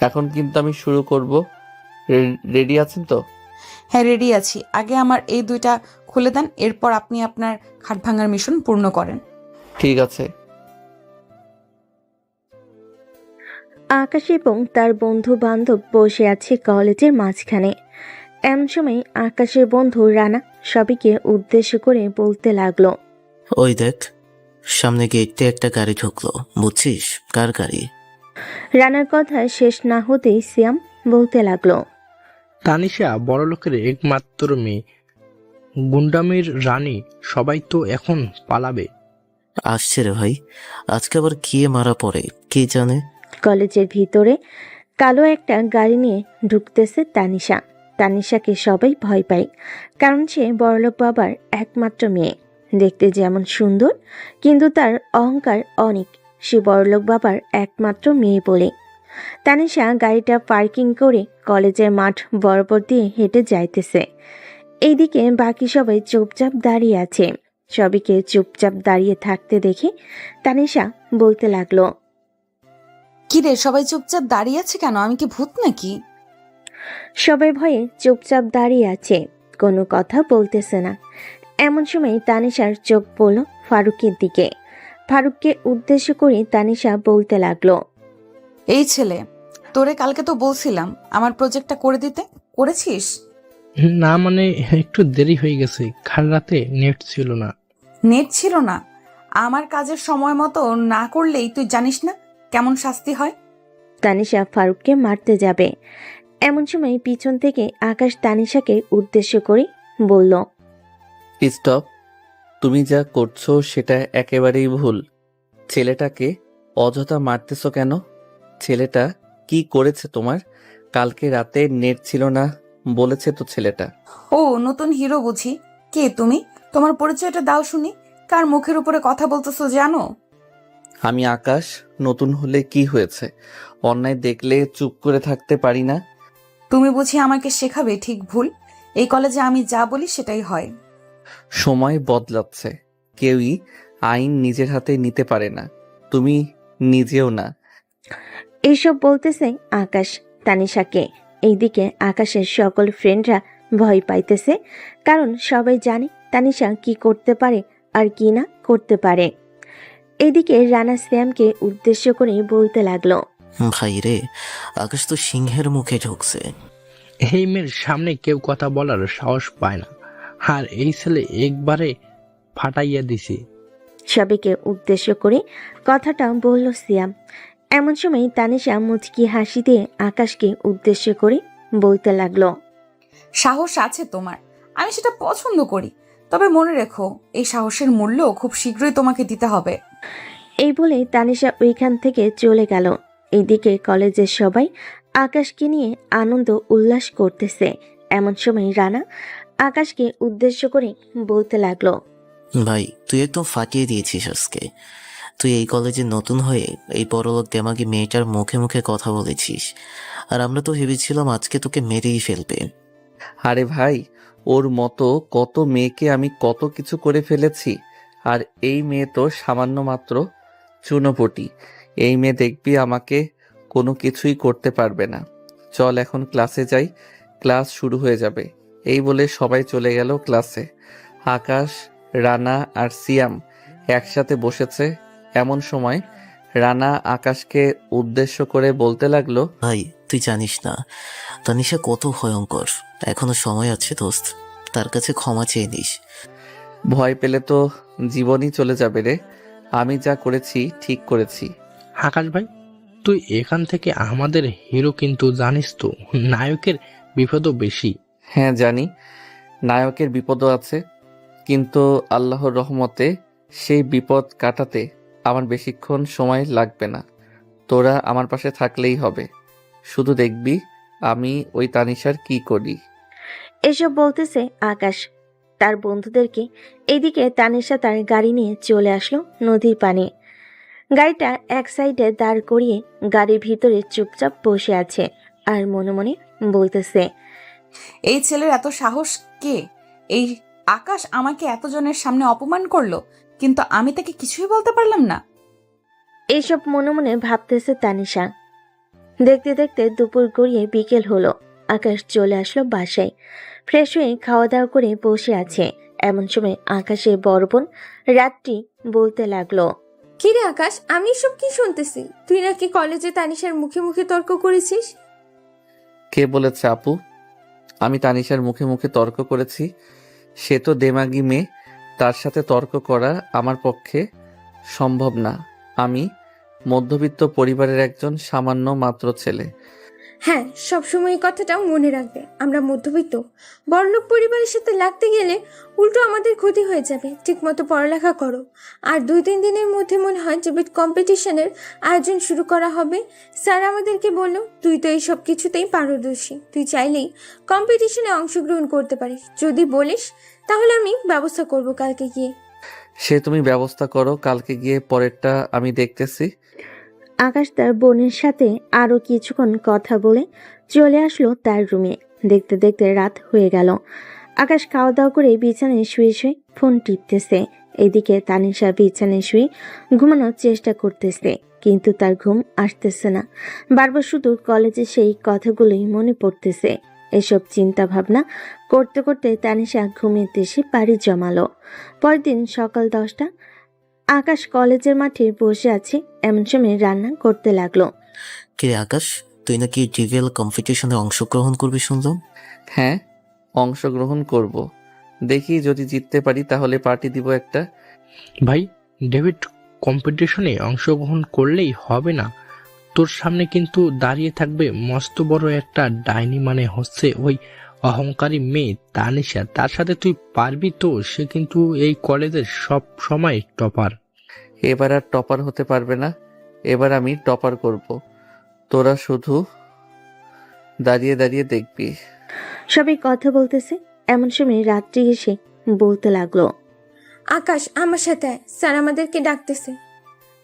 এখন কিন্তু আমি শুরু করব। রেডি আছেন তো? হ্যাঁ, রেডি আছি। আগে আমার এই দুইটা খুলে দেন, এরপর আপনি আপনার খাট ভাঙার মিশন পূর্ণ করেন। ঠিক আছে। আকাশ এবং তার বন্ধু বান্ধব বসে আছে কলেজের মাঝখানে। এমন সময় আকাশের বন্ধু রানা সবাইকে উদ্দেশ্য করে বলতে লাগলো। ওই দেখ, সামনে গেটে একটা গাড়ি ঢুকলো, বুঝছিস কার গাড়ি? রানার কথা শেষ না হতেই সিয়াম বলতে লাগলো। তানিশা বড়লোকের একমাত্র মেয়ে, গুন্ডামির রানী, সবাই তো এখন পালাবে। আসছে রে ভাই, আজকে আবার কে মারা পড়ে কে জানে। কলেজের ভিতরে কালো একটা গাড়ি নিয়ে ঢুকতেছে তানিশা। তানিশাকে সবাই ভয় পায়, কারণ সে বড়লোক বাবার একমাত্র মেয়ে। দেখতে যেমন সুন্দর, কিন্তু তার অহংকার অনেক। সে বড়লোক বাবার একমাত্র মেয়ে বলে। তানিশা গাড়িটা পার্কিং করে কলেজের মাঠ বরাবর দিয়ে হেঁটে যাইতেছে। এইদিকে বাকি সবাই চুপচাপ দাঁড়িয়ে আছে। সবাইকে চুপচাপ দাঁড়িয়ে থাকতে দেখে তানিশা বলতে লাগলো। কি রে, সবাই চুপচাপ দাঁড়িয়ে আছে কেন? আমি কি ভূত নাকি? সবাই ভয়ে চুপচাপ দাঁড়িয়ে আছে, কোনো কথা বলতেছে না। এমন সময় তানিশার চোখ পড়ল ফারুকের দিকে। ফারুককে উদ্দেশ্য করে তানিশা বলতে লাগলো। এই ছেলে, তোরে কালকে তো বলছিলাম আমার প্রজেক্টটা করে দিতে, করেছিস? না মানে একটু দেরি হয়ে গেছে, কাল রাতে নেট ছিল না। নেট ছিল না? আমার কাজের সময় মতো না করলেই তুই জানিস না কেমন শাস্তি হয়। তানিশা ফারুককে মারতে যাবে, এমন সময় পিছন থেকে আকাশ তানিশাকে উদ্দেশ্য করে বলল। স্টপ। তুমি যা করছো সেটা একেবারেই ভুল। ছেলেটাকে অযথা মারতেছো কেন? ছেলেটা কি করেছে তোমার? কালকে রাতে নেট ছিল না বলেছে তো ছেলেটা। ও নতুন হিরো বুঝি? কে তুমি? তোমার পরিচয়টা দাও শুনি। কার মুখের উপরে কথা বলতেছো জানো? আমি আকাশ। নতুন হলে কি হয়েছে? অন্যায় দেখলে চুপ করে থাকতে পারি না। তুমি বুঝি আমাকে শেখাবে ঠিক ভুল? এই কলেজে আমি যা বলি সেটাই হয়। সময় বদলাচ্ছে, কেউই আইন নিজের হাতে নিতে পারে না, তুমি নিজেও না। এইসব বলতেছে আকাশ তানিশাকে। এইদিকে আকাশের সকল ফ্রেন্ডরা ভয় পাইতেছে, কারণ সবাই জানে তানিশা কি করতে পারে আর কি না করতে পারে। এদিকে রানা শ্যামকে উদ্দেশ্য করে বলতে লাগলো। ভাই রে, আকাশ তো সিংহের মুখে ঢুকছে। এই মেয়ের সামনে কেউ কথা বলার সাহস পায় না, আর এই ছেলে একবারে ফাটাইয়া দিছি। সবাইকে উদ্দেশ্য করে কথাটা বলল সিয়াম। এমন সময় তানিশা মুচকি হাসি দিয়ে আকাশকে উদ্দেশ্য করে বলতে লাগলো। সাহস আছে তোমার, আমি সেটা পছন্দ করি। তবে মনে রেখো, এই সাহসের মূল্য খুব শীঘ্রই তোমাকে দিতে হবে। এই বলে তানিশা ওইখান থেকে চলে গেল। এইদিকে কলেজের সবাই আকাশকে নিয়ে আনন্দ উল্লাস করতেছে। এমন সময় রানা আকাশকে উদ্দেশ্য করে বলতে লাগলো। ভাই তুই একদম ফাটিয়ে দিয়েছিস আজকে। তুই এই কলেজে নতুন হয়ে এই বড়লোক দেমাগি মেয়েটার মুখে মুখে কথা বলেছিস, আর আমরা তো ভেবেছিলাম আজকে তোকে মেরেই ফেলবে। আরে ভাই, ওর মতো কত মেয়েকে আমি কত কিছু করে ফেলেছি, আর এই মেয়ে তো সামান্য মাত্র চুনোপুটি। এই মেয়ে দেখবি আমাকে কোনো কিছুই করতে পারবে না। চল এখন ক্লাসে যাই, ক্লাস শুরু হয়ে যাবে। এই বলে সবাই চলে গেল ক্লাসে। আকাশ, রানা আর সিয়াম একসাথে বসেছে। এমন সময় রানা আকাশকে উদ্দেশ্য করে বলতে লাগলো। ভাই তুই জানিস না তানিশা কত ভয়ঙ্কর। এখনো সময় আছে দোস্ত, তার কাছে ক্ষমা চেয়ে নিস। ভয় পেলে তো জীবনই চলে যাবে রে। আমি যা করেছি ঠিক করেছি। আকাশ ভাই, তুই এখান থেকে আমাদের হিরো, কিন্তু জানিস তো নায়কের বিপদও বেশি। হ্যাঁ জানি, নায়কের বিপদও আছে, কিন্তু আল্লাহর রহমতে সেই বিপদ কাটাতে আমার বেশিক্ষণ সময় লাগবে না। তোরা আমার পাশে থাকলেই হবে। শুধু দেখবি আমি ওই তানিশার কি করি। এসব বলতেছে আকাশ তার বন্ধুদেরকে। এদিকে তানিশা তার গাড়ি নিয়ে চলে আসলো নদীর পানে। গাড়িটা এক সাইডে দাঁড় করিয়ে গাড়ির ভিতরে চুপচাপ বসে আছে, আর মনে মনে বলতেছে। এই ছেলের এত সাহস! কে এই আকাশ আমাকে এতজনের সামনে অপমান করলো, কিন্তু আমি তাকে কিছুই বলতে পারলাম না। এইসব মনে মনে ভাবতেছে তানিশা। দেখতে দেখতে দুপুর গড়িয়ে বিকেল হলো। আকাশ চলে আসলো বাসায়। ফ্রেশ হয়ে খাওয়া দাওয়া করে বসে আছে। এমন সময় আকাশের বড় বোন রাত্রি বলতে লাগলো, কি রে আকাশ, আমি সব কি শুনতেছি? তুই নাকি কলেজে তানিশার মুখে মুখে তর্ক করেছিস? কে বলেছে আপু আমি তানিশার মুখে মুখে তর্ক করেছি? সে তো দেমাগি মেয়ে, তার সাথে তর্ক করা আমার পক্ষে সম্ভব না। আমি মধ্যবিত্ত পরিবারের একজন সামান্য মাত্র ছেলে। হ্যাঁ, সবসময় এই কথাটা মনে রাখবে। আমরা মধ্যবিত্ত বড়লোক পরিবারের সাথে লাগতে গেলে উল্টো আমাদের ক্ষতি হয়ে যাবে। ঠিকমতো পড়ালেখা করো। আর 2-3 দিনের মধ্যে মনে হয় ডিবেট কম্পিটিশনের আয়োজন শুরু করা হবে। স্যার আমাদেরকে বললো তুই তো এই সব কিছুতেই পারদর্শী, তুই চাইলেই কম্পিটিশনে অংশগ্রহণ করতে পারিস। যদি বলিস তাহলে আমি ব্যবস্থা করব কালকে গিয়ে। সে তুমি ব্যবস্থা করো, কালকে গিয়ে পরেরটা আমি দেখতেছি। আকাশ তার বোনের সাথে আরো কিছুক্ষণ কথা বলে চলে আসলো তার রুমে। দেখতে দেখতে রাত হয়ে গেল। আকাশ খাওয়া দাওয়া করে বিছানায় শুয়ে শুয়ে ফোন টিপতেছে। এদিকে তানিশা বিছানায় শুয়ে ঘুমানোর চেষ্টা করতেছে, কিন্তু তার ঘুম আসতেছে না। বারবার শুধু কলেজে সেই কথাগুলোই মনে পড়তেছে। এসব চিন্তা ভাবনা করতে করতে তানিশা ঘুমের দেশে পাড়ি জমালো। পরের দিন সকাল 10টা। আকাশ কলেজের মাঠে বসে আছে। এমন সময় রান্না করতে লাগলো। কিরে আকাশ, তুই নাকি ট্রিভিয়াল কম্পিটিশনে অংশগ্রহণ করবি শুনলাম? হ্যাঁ, অংশগ্রহণ করব। দেখি যদি জিততে পারি তাহলে পার্টি দিব একটা। ভাই, ডেভিড কম্পিটিশনে অংশগ্রহণ করলেই হবে না। তোর সামনে কিন্তু দাঁড়িয়ে থাকবে মস্ত বড় একটা ডাইনি, মানে হচ্ছে ওই অহংকারী মেয়ে তানিশা। তার সাথে তুই পারবি তো? সে কিন্তু এই কলেজের সব সময় টপার। এবার আর টপার হতে পারবে না, এবার আমি টপার করব। তোরা শুধু দাঁড়িয়ে দাঁড়িয়ে দেখবি। সবাই কথা বলতেছে। এমন সময় রাত্রি এসে বলতে লাগলো, আকাশ, আমার সাথে আয়, স্যার আমাদেরকে ডাকতেছে।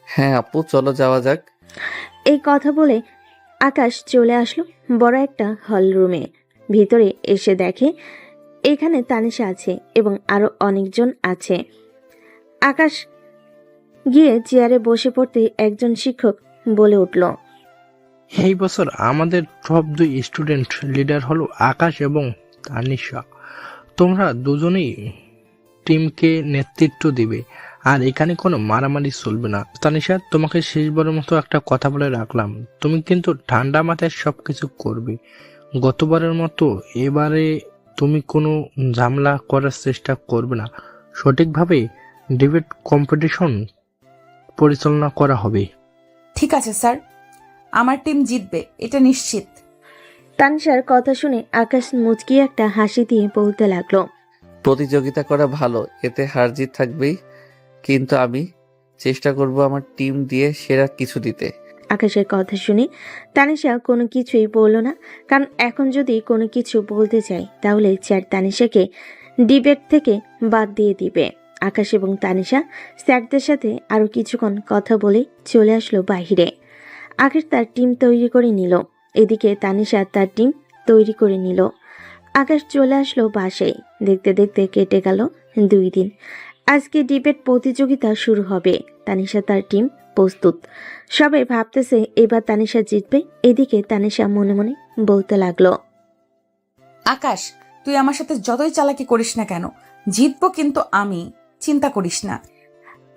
হ্যাঁ আপু, চলো যাওয়া যাক। এই কথা বলে আকাশ চলে আসলো বড় একটা হল রুমে। ভিতরে এসে দেখে এখানে তানিশা আছে এবং আরো অনেকজন আছে। আকাশ গিয়ে চেয়ারে বসে পড়তে একজন শিক্ষক বলে উঠল, এই বছর আমাদের টপ 2 স্টুডেন্ট লিডার হলো আকাশ এবং তানিশা। তোমরা দুজনেই টিমকে নেতৃত্ব দিবে, আর এখানে কোনো মারামারি চলবে না। তানিশা, তোমাকে শেষবারের মতো একটা কথা বলে রাখলাম, তুমি কিন্তু ঠান্ডা মাথায় সবকিছু করবে। গতবারের মতো এবারে তুমি কোনো ঝামেলা করার চেষ্টা করবে না। সঠিকভাবে ডিবেট কম্পিটিশন পরিচালনা করা হবে। ঠিক আছে স্যার, আমার টিম জিতবে, এটা নিশ্চিত। তানিশার কথা শুনে আকাশ মুচকি একটা হাসি দিয়ে বলতে লাগলো, প্রতিযোগিতা করা ভালো, এতে হার জিত থাকবেই, কিন্তু আমি চেষ্টা করব আমার টিম দিয়ে সেরা কিছু দিতে। আকাশের কথা শুনে তানিশা কোনো কিছুই বলল না, কারণ এখন যদি কোনো কিছু বলতে চায় তাহলে স্যার তানিশাকে ডিবেট থেকে বাদ দিয়ে দিবে। আকাশ এবং তানিশা স্যারদের সাথে আরো কিছুক্ষণ কথা বলে চলে আসলো বাহিরে। আকাশ তার টিম তৈরি করে নিল, এদিকে তানিশা তার টিম তৈরি করে নিল। আকাশ চলে আসলো বাসায়। দেখতে দেখতে কেটে গেল 2 দিন। আজকে ডিবেট প্রতিযোগিতা শুরু হবে। তানিশা তার টিম প্রস্তুত। সবাই ভাবতেছে এবার তানিশা জিতবে। এদিকে তানিশা মনে মনে বলতে লাগলো, আকাশ, তুই আমার সাথে যতই চালাকি করিস না কেন, জিতবো কিন্তু আমি, চিন্তা করিস না।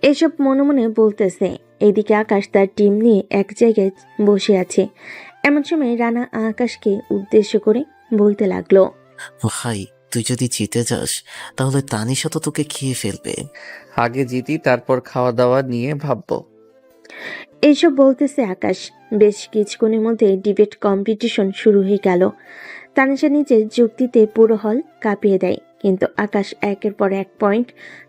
এসব মনে মনে বলতেছে। এদিকে আকাশ তার টিম নিয়ে এক জায়গায় বসে আছে। এমন সময় রানা আকাশকে উদ্দেশ্য করে বলতে লাগলো, ভাই, তুই যদি জিতে যাস তাহলে তানিশা তো তোকে খেয়ে ফেলবে। আগে জিতি, তারপর খাওয়া দাওয়া নিয়ে ভাববো। এইসব বলতেছে আকাশ। বেশ কিছুক্ষণের মধ্যে ডিবেট কম্পিটিশন শুরু হয়ে গেল। তানিশা নিজের যুক্তিতে পুরো হল কাঁপিয়ে দেয়, কিন্তু আকাশ একের পর এক পয়েন্ট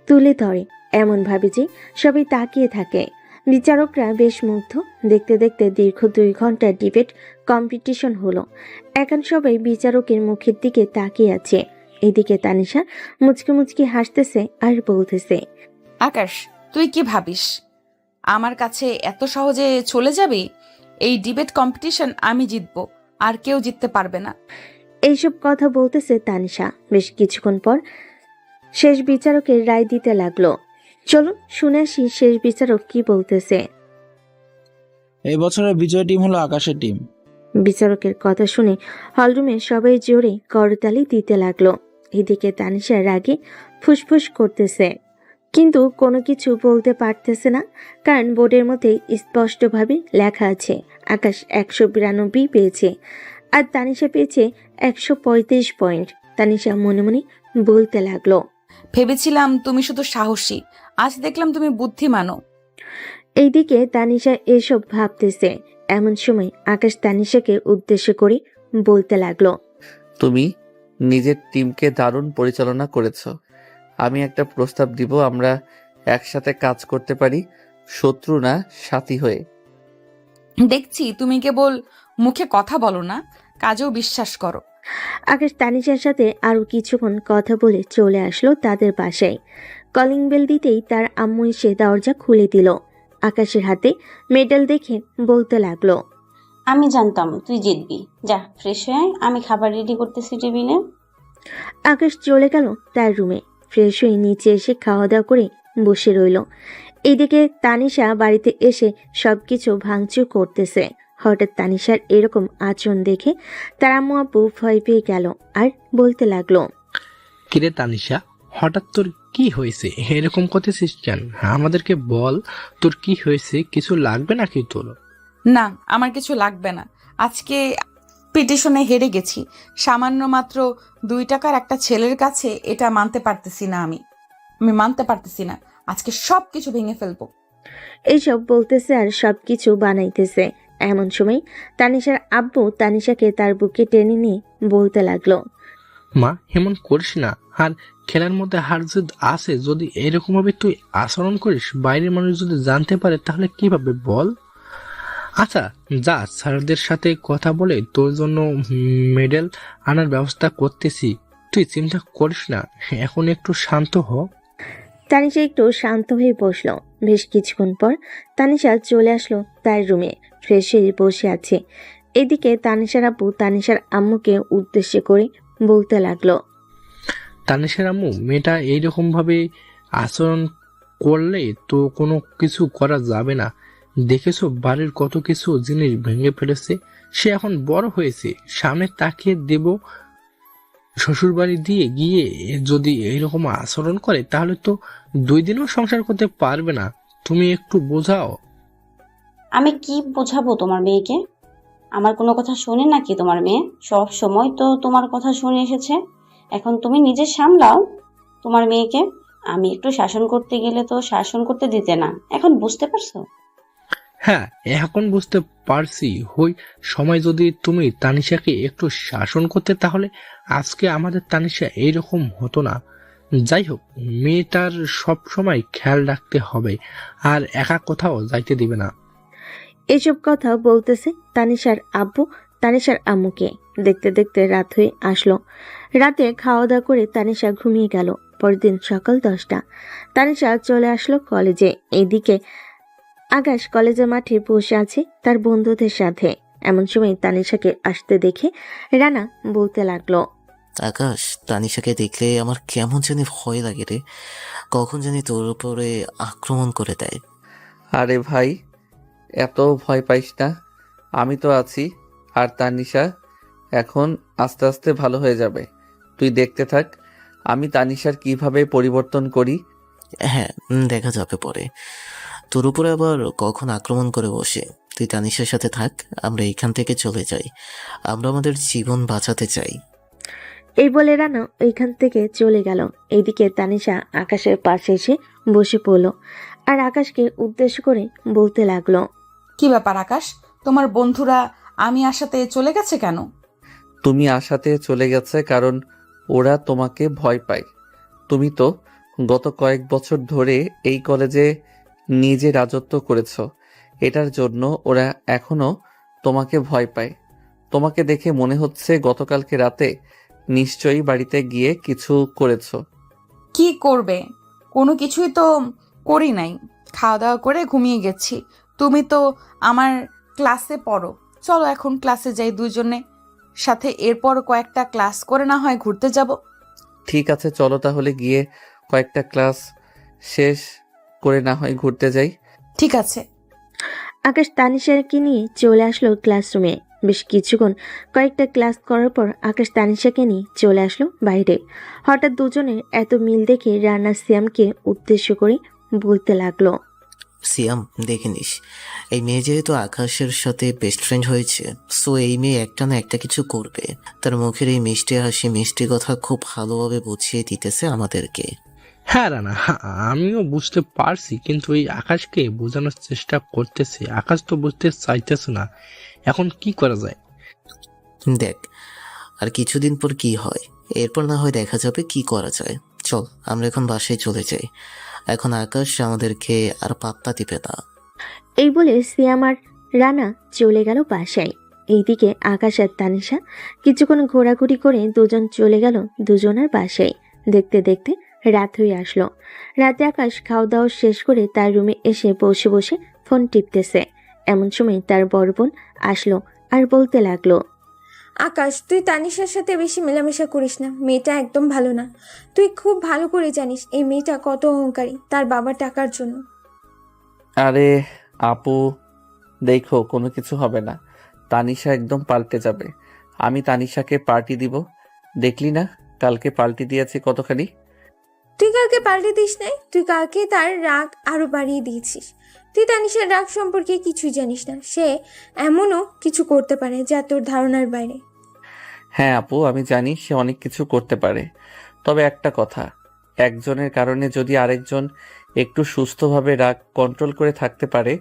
তুলে ধরে এমন ভাবে যে সবাই তাকিয়ে থাকে। বিচারকরা বেশ মুগ্ধ। দেখতে দেখতে দীর্ঘ 2 ঘন্টা ডিবেট কম্পিটিশন হলো। এখন সবাই বিচারকের মুখের দিকে তাকিয়ে আছে। এদিকে তানিশা মুচকি মুচকি হাসতেছে আর বলতেছে, আকাশ, তুই কি ভাবিস আমার কাছে এত সহজে চলে যাবি? এই ডিবেট কম্পিটিশন আমি জিতবো, আর কেউ জিততে পারবে না। এইসব কথা বলতেছে তানিশা। বেশ কিছুক্ষণ পর শেষ বিচারকের রায় দিতে লাগলো। চলুন শুনে আসি শেষ বিচারক কি বলতেছে। এই বছরের বিজয় টিম হলো আকাশের টিম। বিচারকের কথা শুনে হলরুমে সবাই জোরে করতালি দিতে লাগলো। এদিকে তানিশা রাগে ফুসফুস করতেছে, কিন্তু কোনো কিছু বলতে পারতেছে না, কারণ বোর্ডের মধ্যে স্পষ্টভাবে লেখা আছে আকাশ 192 পেয়েছে আর তানিশা পেয়েছে 135 পয়েন্ট। তানিশা মনে মনে বলতে লাগলো, ভেবেছিলাম তুমি শুধু সাহসী, আজ দেখলাম তুমি বুদ্ধিমানও। এইদিকে তানিশা এসব ভাবতেছে, এমন সময় আকাশ তানিশাকে উদ্দেশ্য করে বলতে লাগলো, তুমি নিজের টিমকে দারুণ পরিচালনা করেছো। আমি একটা প্রস্তাব দিব, আমরা একসাথে কাজ করতে পারি, শত্রু না সাথী হয়ে। দেখছি তুমি কেবল মুখে কথা বলো না, কাজেও বিশ্বাস করো। আকাশ তানিশার সাথে আরো কিছুক্ষণ কথা বলে চলে আসলো তাদের বাসায়। কলিং বেল দিতেই তার আম্মু এসে দরজা খুলে দিল। আকাশের হাতে মেডেল দেখে বলতে লাগলো, আমি জানতাম তুই জিতবি। যা ফ্রেশ হয়ে আয়, আমি খাবার রেডি করতেছি টেবিলে। আকাশ চলে গেল তার রুমে। ফ্রেশ হয়ে নিচে এসে খাওয়া দাওয়া করে বসে রইল। এদিকে তানিশা বাড়িতে এসে সবকিছু ভাঙচুর করতেছে। হঠাৎ তানিশার এরকম আচরণ দেখে তার আম্মু আব্বু ভয় পেয়ে গেল আর বলতে লাগলো, কিরে তানিশা, হঠাৎ তোর কি হয়েছে? এরকম করতেছিস কেন? আমাদেরকে বল, তোর কি হয়েছে? কিছু লাগবে নাকি তোর? না, আমার কিছু লাগবে না। আজকে পিটিশনে হেরে গেছি। সামান্য মাত্র 2 টাকার একটা ছেলের কাছে এটা মানতে পারতেছি না। আমি মানতে পারতেছি না। আজকে সব কিছু ভেঙে ফেলবো। এইসব বলতেছে আর সবকিছু বানাইতেছে। এমন সময় তানিশার আব্বু তানিশাকে তার বুকে টেনে নিয়ে বলতে লাগলো, মা, এমন করিস না। আর খেলার মধ্যে হার জিত আছে, যদি এরকম ভাবে তুই আচরণ করিস, বাইরের মানুষ যদি জানতে পারে তাহলে কিভাবে বল? আচ্ছা যা, স্যারদের সাথে কথা বলে তোর জন্য মেডেল আনার ব্যবস্থা করতেছি, তুই চিন্তা করিস না। এখন একটু শান্ত হ। তানিশা একটু শান্ত হয়ে বসলো। বেশ কিছুক্ষণ পর তানিশা চলে আসলো তার রুমে। ফ্রেশ হয়ে বসে আছে। এদিকে তানিশার আব্বু তানিশার আম্মুকে উদ্দেশ্য করে বলতে লাগলো, তানিশের আম্মু, মেয়েটা এইরকম ভাবে আচরণ করলে তো কোনো কিছু করা যাবে না। দেখেছো বাড়ির কত কিছু জিনিস ভেঙে ফেলেছে। সে এখন বড় হয়েছে, সামনে তাকিয়ে দেব। শ্বশুর বাড়ি দিয়ে গিয়ে যদি এইরকম আচরণ করে তাহলে তো 2 দিনও সংসার করতে পারবে না। তুমি একটু বোঝাও। আমি কি বোঝাবো তোমার মেয়েকে? আমার কোনো কথা শোনে নাকি তোমার মেয়ে? সব সময় তো তোমার কথা শুনে এসেছে। এখন তুমি নিজে সামলাও তোমার মেয়েকে। আমি একটু শাসন করতে গেলে তো শাসন করতে দিতে না। এখন বুঝতে পারছো? হ্যাঁ, এখন বুঝতে পারছি। হই সময় যদি তুমি তানিশাকে একটু শাসন করতে, তাহলে আজকে আমাদের তানিশা এইরকম হতো না। যাই হোক, মেয়েটার সব সময় খেয়াল রাখতে হবে আর একা কোথাও যাইতে দিবে না। এসব কথা বলতেছে তানিশার আব্বু তানিশার আম্মুকে। দেখতে দেখতে রাত হয়ে আসলো। রাতে খাওয়া দাওয়া করে তানিশা ঘুমিয়ে গেল। পরদিন সকাল 10টা তানিশা চলে আসলো কলেজে। এদিকে আকাশ কলেজের মাঠে বসে আছে তার বন্ধুদের সাথে। এমন সময় তানিশাকে আসতে দেখে রানা বলতে লাগলো, আকাশ, তানিশাকে দেখলে আমার কেমন জানি ভয় লাগে রে। কখন জানি তোর উপরে আক্রমণ করে দেয়। আরে ভাই, এত ভয় পাইস না, আমি তো আছি। আর তানিশা এখন আস্তে আস্তে ভালো হয়ে যাবে, তুই দেখতে থাক আমি তানিশার কিভাবে পরিবর্তন করি। হ্যাঁ, দেখা যাবে পরে। তোর উপরে আবার কখন আক্রমণ করে বসে। তুই তানিশার সাথে থাক, আমরা এখান থেকে চলে যাই। আমরা আমাদের জীবন বাঁচাতে চাই। এই বলে রানা ওইখান থেকে চলে গেল। এইদিকে তানিশা আকাশের পাশে এসে বসে পড়ল আর আকাশকে উদ্দেশ্য করে বলতে লাগলো, কি ব্যাপার আকাশ, তোমার বন্ধুরা আমি আসাতে চলে গেছে কেন? তুমি আশাতে চলে গেছে কারণ ওরা তোমাকে ভয় পায়। তুমি তো গত কয়েক বছর ধরে এই কলেজে নিজে রাজত্ব করেছো, এটার জন্য ওরা এখনো তোমাকে ভয় পায়। তোমাকে দেখে মনে হচ্ছে গতকালকে রাতে নিশ্চয়ই বাড়িতে গিয়ে কিছু করেছো। কি করবে? কোনো কিছুই তো করি নাই। খাওয়া দাওয়া করে ঘুমিয়ে গেছি। তুমি তো আমার ক্লাসে পড়ো, চলো এখন ক্লাসে যাই দুজনে সাথে। এরপর কয়েকটা ক্লাস করে না হয় ঘুরতে যাব। ঠিক আছে, চলো তাহলে গিয়ে কয়েকটা ক্লাস শেষ করে না হয় ঘুরতে যাই। ঠিক আছে। আকাশ তানিশাকে নিয়ে চলে আসলো ক্লাসরুমে। বেশ কিছুক্ষণ কয়েকটা ক্লাস করার পর আকাশ তানিশাকে নিয়ে চলে আসলো বাইরে। হঠাৎ দুজনের এত মিল দেখে রানা সিয়ামকে উদ্দেশ্য করে বলতে লাগলো, সিয়াম, দেখে নিস, এই মেয়ে যেহেতু আকাশের সাথে বেস্ট ফ্রেন্ড হয়েছে, সো এই মেয়ে একটা না একটা কিছু করবে। তার মুখের এই মিষ্টি হাসি, মিষ্টি কথা খুব ভালোভাবে বুঝিয়ে দিতেছে আমাদেরকে। হ্যাঁ রানা, আমিও বুঝতে পারছি, কিন্তু এই আকাশকে বোঝানোর চেষ্টা করতেছি। আকাশ তো বুঝতে চাইতেছে না। এখন কি করা যায়? দেখ, আর কিছুদিন পর কি হয়, এরপর না হয় দেখা যাবে কি করা যায়। চল আমরা এখন বাসায় চলে যাই, এখন আকাশ আমাদেরকে আর পাত্তা দিবে না। এই বলে সিয়াম আর রানা চলে গেল বাসায়। এইদিকে আকাশ আর তানিশা কিছুক্ষণ ঘোরাঘুরি করে দুজন চলে গেল দুজনের বাসায়। দেখতে দেখতে রাত হয়ে আসলো। রাতে আকাশ খাওয়া দাওয়া শেষ করে তার রুমে এসে বসে বসে ফোন টিপতেছে। এমন সময় তার বড় বোন আসলো আর বলতে লাগলো, আকাশ, তুই তানিশার সাথে বেশি মেলামেশা করিস না, মেয়েটা একদম ভালো না। তুই খুব ভালো করে জানিস এই মেয়েটা কত অহংকারী তার বাবার টাকার জন্য। আরে আপু, দেখো কোনো কিছু হবে না। তানিশা একদম পাল্টে যাবে। আমি তানিশাকে পার্টি দিব। দেখলি না কালকে পাল্টি দিয়েছি কতখানি। তুই কালকে পাল্টে দিস নাই, তুই কালকে তার রাগ আরো বাড়িয়ে দিয়েছিস। তুই তানিশার রাগ সম্পর্কে কিছুই জানিস না, সে এমনও কিছু করতে পারে যা তোর ধারণার বাইরে। হ্যাঁ আপু, আমি জানি সে অনেক কিছু করতে পারে, তবে একটা কথা, একজনের কারণে যদি আরেকজন একটু সুস্থভাবে রাগ কন্ট্রোল করে থাকতে পারে,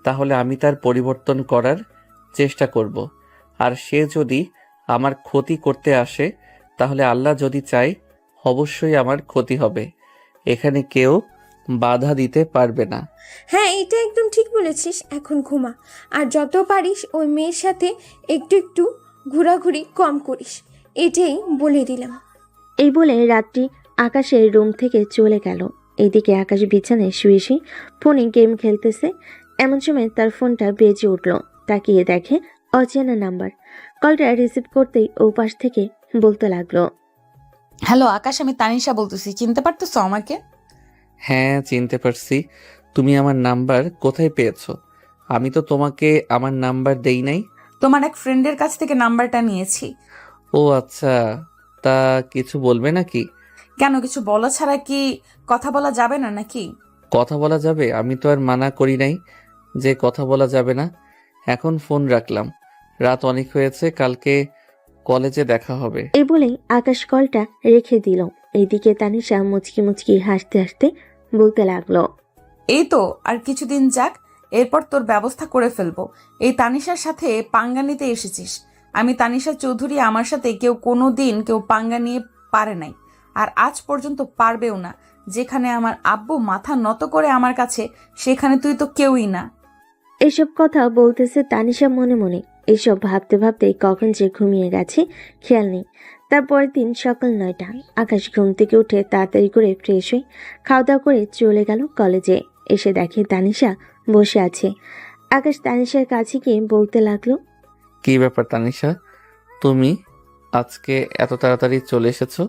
তাহলে আমি তার পরিবর্তন করার চেষ্টা করব। আর সে যদি আমার ক্ষতি করতে আসে, তাহলে আল্লাহ যদি চায় অবশ্যই আমার ক্ষতি হবে। এখানে কেউ বাধা দিতে পারবে না। হ্যাঁ, এটা একদম ঠিক বলেছিস। এখন ঘুমা, আর যত পারিস ওই মেয়ের সাথে একটু একটু ঘোরাঘুরি কম করিস, এটাই বলে দিলাম। এই বলে রাত্রি আকাশের রুম থেকে চলে গেল। এইদিকে আকাশ বিছানায় শুয়ে শুয়ে ফোনে গেম খেলতেছে। এমন সময় তার ফোনটা বেজে উঠল। তাকিয়ে দেখে অচেনা নাম্বার। কলটা রিসিভ করতেই ও পাশ থেকে বলতে লাগলো, হ্যালো আকাশ, আমি তানিশা বলতেছি, চিনতে পারতেছো আমাকে? হ্যাঁ চিনতে পারছি। তুমি আমার নাম্বার কোথায় পেয়েছো? আমি তো তোমাকে আমার নাম্বার দেই নাই। তোমার এক ফ্রেন্ডের কাছ থেকে নাম্বারটা নিয়েছি। ও আচ্ছা, তা কিছু বলবে নাকি? কেন, কিছু বলা ছাড়া কি কথা বলা যাবে না নাকি? কথা বলা যাবে, আমি তো আর মানা করি নাই যে কথা বলা যাবে না। এখন ফোন রাখলাম, রাত অনেক হয়েছে, কালকে কলেজে দেখা হবে। এই বলেই আকাশ কলটা রেখে দিল। এইদিকে তানিশা মুচকি মুচকি হাসতে হাসতে বলতে লাগলো, এই তো আর কিছুদিন যাক, এরপর তোর ব্যবস্থা করে ফেলবো। এই তানিশার সাথে পাঙ্গা নিতে এসেছিস। আমি তানিশা চৌধুরী, আমার সাথে কোনো দিন কেউ পাঙ্গা নিয়ে পারে নাই, আর আজ পর্যন্ত পারবেও না। যেখানে আমার আব্বু মাথা নত করে আমার কাছে, সেখানে তুই তো কেউই না। এসব কথা বলতেছে তানিশা মনে মনে। এসব ভাবতে ভাবতে কখন যে ঘুমিয়ে গেছে খেয়াল নেই। তারপরের দিন সকাল 9টা। আকাশ ঘুম থেকে উঠে তাড়াতাড়ি করে ফ্রেশ হয়ে খাওয়া দাওয়া করে চলে গেল কলেজে। এসে দেখে তানিশা বসে আছে। আকাশ তানিশার কাছে গিয়ে বলতে লাগলো, কি ব্যাপার তানিশা, তুমি আজকে এত তাড়াতাড়ি চলে এসেছো?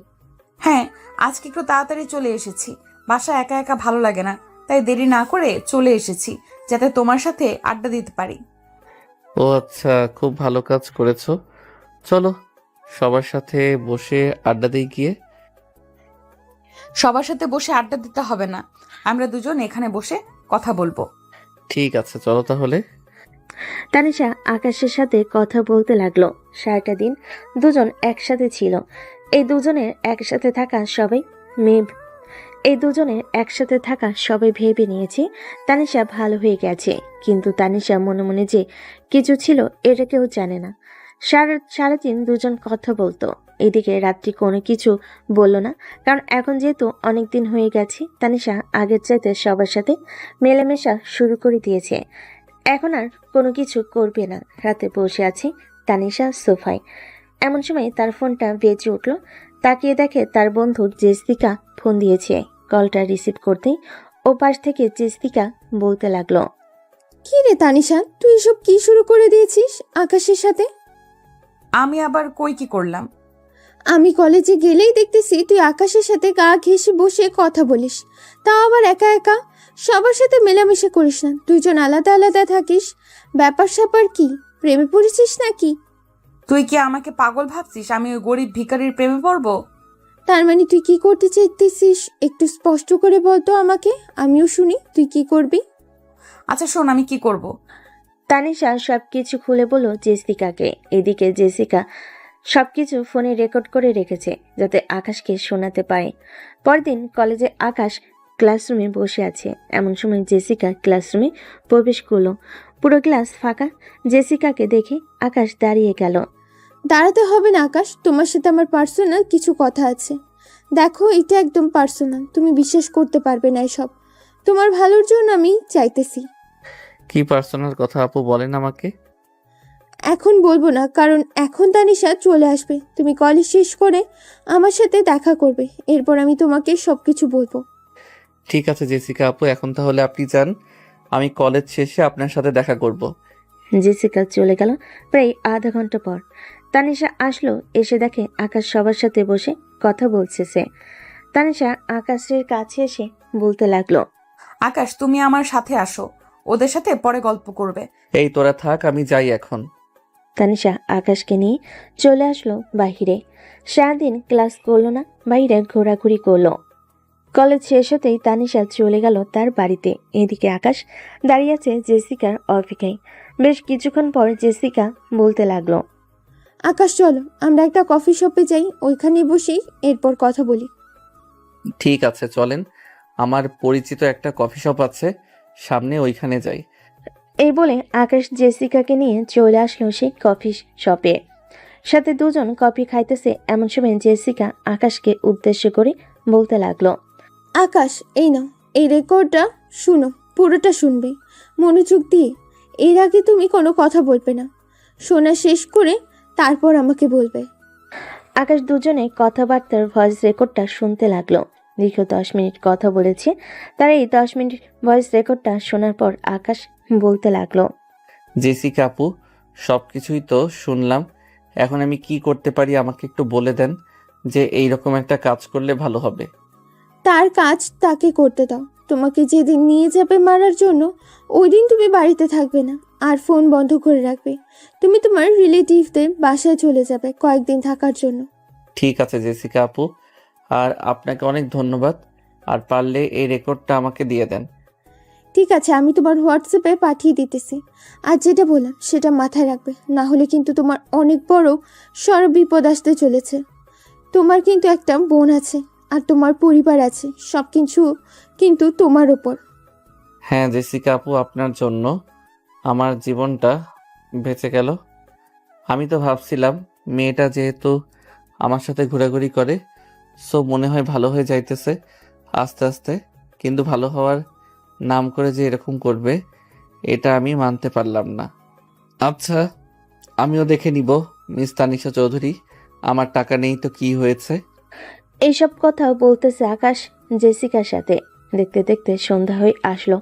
হ্যাঁ, আজকে একটু তাড়াতাড়ি চলে এসেছি। বাসা একা একা ভালো লাগে না, তাই দেরি না করে চলে এসেছি, যাতে তোমার সাথে আড্ডা দিতে পারি। ও আচ্ছা, খুব ভালো কাজ করেছো। চলো সবার সাথে বসে আড্ডা দিই গিয়ে। সবার সাথে বসে আড্ডা দিতে হবে না, আমরা দুজন এখানে বসে কথা বলবো। ঠিক আছে চলো তাহলে। তানিশা আকাশের সাথে কথা বলতে লাগলো। সারাটা দিন দুজন একসাথে ছিল। এই দুজনের একসাথে থাকা সবাই ভেবে নিয়েছে তানিশা ভালো হয়ে গেছে, কিন্তু তানিশা মনে মনে যে কিছু ছিল এটা কেউ জানে না। সারাদিন দুজন কথা বলতো। এদিকে রাত্রি কোনো কিছু বলল না, কারণ এখন যেহেতু অনেক দিন হয়ে গেছে, তানিশা আগের চাইতে সবার সাথে মেলামেশা শুরু করে দিয়েছে। এখন আর কোনো কিছু করবে না। রাতে বসে আছে তানিশা সোফায়। এমন সময় তার ফোনটা বেজে উঠল। তাকিয়ে দেখে তার বন্ধু জেসিকা ফোন দিয়েছে। কলটা রিসিভ করতেই ও পাশ থেকে জেসিকা বলতে লাগলো, কি রে তানিশা, তুই এসব কি শুরু করে দিয়েছিস আকাশের সাথে? আমি আবার কই কি করলাম? আমি কলেজে গেলেই দেখতেছি তুই আকাশের সাথে গা ঘেঁষে বসে কথা বলিস, তাও আবার একা একা। সবার সাথে মেলামেশা করিস না, দুইজন আলাদা আলাদা থাকিস। ব্যাপার স্যাপার কি? প্রেমে পড়েছিস নাকি? তুই কি আমাকে পাগল ভাবছিস? আমি ওই গরিব ভিখারির প্রেমে পড়বো? তার মানে তুই কি করতে চাইতেছিস একটু স্পষ্ট করে বলতো আমাকে, আমিও শুনি তুই কি করবি। আচ্ছা শোন, আমি কি করব। তানিশা সবকিছু খুলে বলল জেসিকাকে। এদিকে জেসিকা সবকিছু ফোনে রেকর্ড করে রেখেছে যাতে আকাশকে শোনাতে পারে। পরদিন কলেজে আকাশ ক্লাসরুমে বসে আছে। এমন সময় জেসিকা ক্লাসরুমে প্রবেশ করলো। পুরো ক্লাস ফাঁকা। জেসিকাকে দেখে আকাশ দাঁড়িয়ে গেল। দাঁড়াতে হবে না আকাশ, তোমার সাথে আমার পার্সোনাল কিছু কথা আছে। দেখো এটা একদম পার্সোনাল, তুমি বিশ্বাস করতে পারবে না এসব। তোমার ভালোর জন্য আমি চাইতেছি। কি পার্সোনাল কথা আপু, বলেন আমাকে। এখন বলবো না, কারণ এখন তানিশা চলে আসবে। তুমি কলেজ শেষ করে আমার সাথে দেখা করবে, এরপর আমি তোমাকে সবকিছু বলবো। ঠিক আছে জেসিকা আপু, এখন তাহলে আপনি যান, আমি কলেজ শেষে আপনার সাথে দেখা করব। জেসিকা চলে গেল। প্রায় আধা ঘন্টা পর তানিশা আসলো। এসে দেখে আকাশ সবার সাথে বসে কথা বলছে। সে তানিশা আকাশের কাছে এসে বলতে লাগলো, আকাশ, তুমি আমার সাথে আসো, ওদের সাথে পরে গল্প করবে। এই তোরা থাক, আমি যাই এখন। তানিশা আকাশকে নিয়ে চলে আসলো বাহিরে। সারাদিন ক্লাস করলো না, বাইরে ঘোরাঘুরি করলো। কলেজ শেষ হতেই তানিশা চলে গেল তার বাড়িতে। এদিকে আকাশ দাঁড়িয়ে আছে জেসিকার অপেক্ষায়। বেশ কিছুক্ষণ পর জেসিকা বলতে লাগলো, আকাশ চলো আমরা একটা কফি শপে যাই, ওইখানে বসেই এরপর কথা বলি। ঠিক আছে চলেন, আমার পরিচিত একটা কফি শপ আছে সামনে, ওইখানে যাই। এই বলে আকাশ জেসিকাকে নিয়ে চলে আসলো সেই কফি শপে। সাথে দুজন কফি খাইতেছে। এমন সময় জেসিকা আকাশকে উদ্দেশ্য করে বলতে লাগলো, আকাশ এই নাও, এই রেকর্ডটা শুনো, পুরোটা শুনবে মনোযোগ দিয়ে। এর আগে তুমি কোনো কথা বলবে না, শোনা শেষ করে তারপর আমাকে বলবে। আকাশ দুজনে কথাবার্তার ভয়েস রেকর্ডটা শুনতে লাগলো। দীর্ঘ 10 মিনিট কথা বলেছে। তার এই 10 মিনিট ভয়েস রেকর্ডটা শোনার পর আকাশ বলতে লাগলো, জেসিকা আপু, সব কিছুই তো শুনলাম, এখন আমি কি করতে পারি আমাকে একটু বলে দেন, যে এইরকম একটা কাজ করলে ভালো হবে। তার কাজ তাকে করতে দাও। তোমাকে যেদিন নিয়ে যাবে মারার জন্য, ওই দিন তুমি বাড়িতে থাকবে না আর ফোন বন্ধ করে রাখবে। তুমি তোমার রিলেটিভদের বাসায় চলে যাবে কয়েকদিন থাকার জন্য। ঠিক আছে জেসিকা আপু, আর আপনাকে অনেক ধন্যবাদ। আর পারলে এই রেকর্ডটা আমাকে দিয়ে দেন। ঠিক আছে, আমি তোমার হোয়াটসঅ্যাপে পাঠিয়ে দিতেছি। আর যেটা বললাম সেটা মাথায় রাখবে, না হলে কিন্তু তোমার অনেক বড় সড় বিপদ আসতে চলেছে। তোমার কিন্তু একটা বোন আছে আর তোমার পরিবার আছে, সব কিছু কিন্তু তোমার ওপর। হ্যাঁ জেসিকা আপু, আপনার জন্য আমার জীবনটা বেঁচে গেল। আমি তো ভাবছিলাম মেয়েটা যেহেতু আমার সাথে ঘোরাঘুরি করে, সো মনে হয় ভালো হয়ে যাইতেছে আস্তে আস্তে, কিন্তু ভালো হওয়ার নাম করে যে এরকম করবে এটা আমি মানতে পারলাম না। আচ্ছা, আমিও দেখে নিব মিস তানিশা চৌধুরী, আমার টাকা নেই তো কি হয়েছে। এইসব কথাও বলতেছে আকাশ জেসিকার সাথে। দেখতে দেখতে সন্ধ্যা হয়ে আসলো।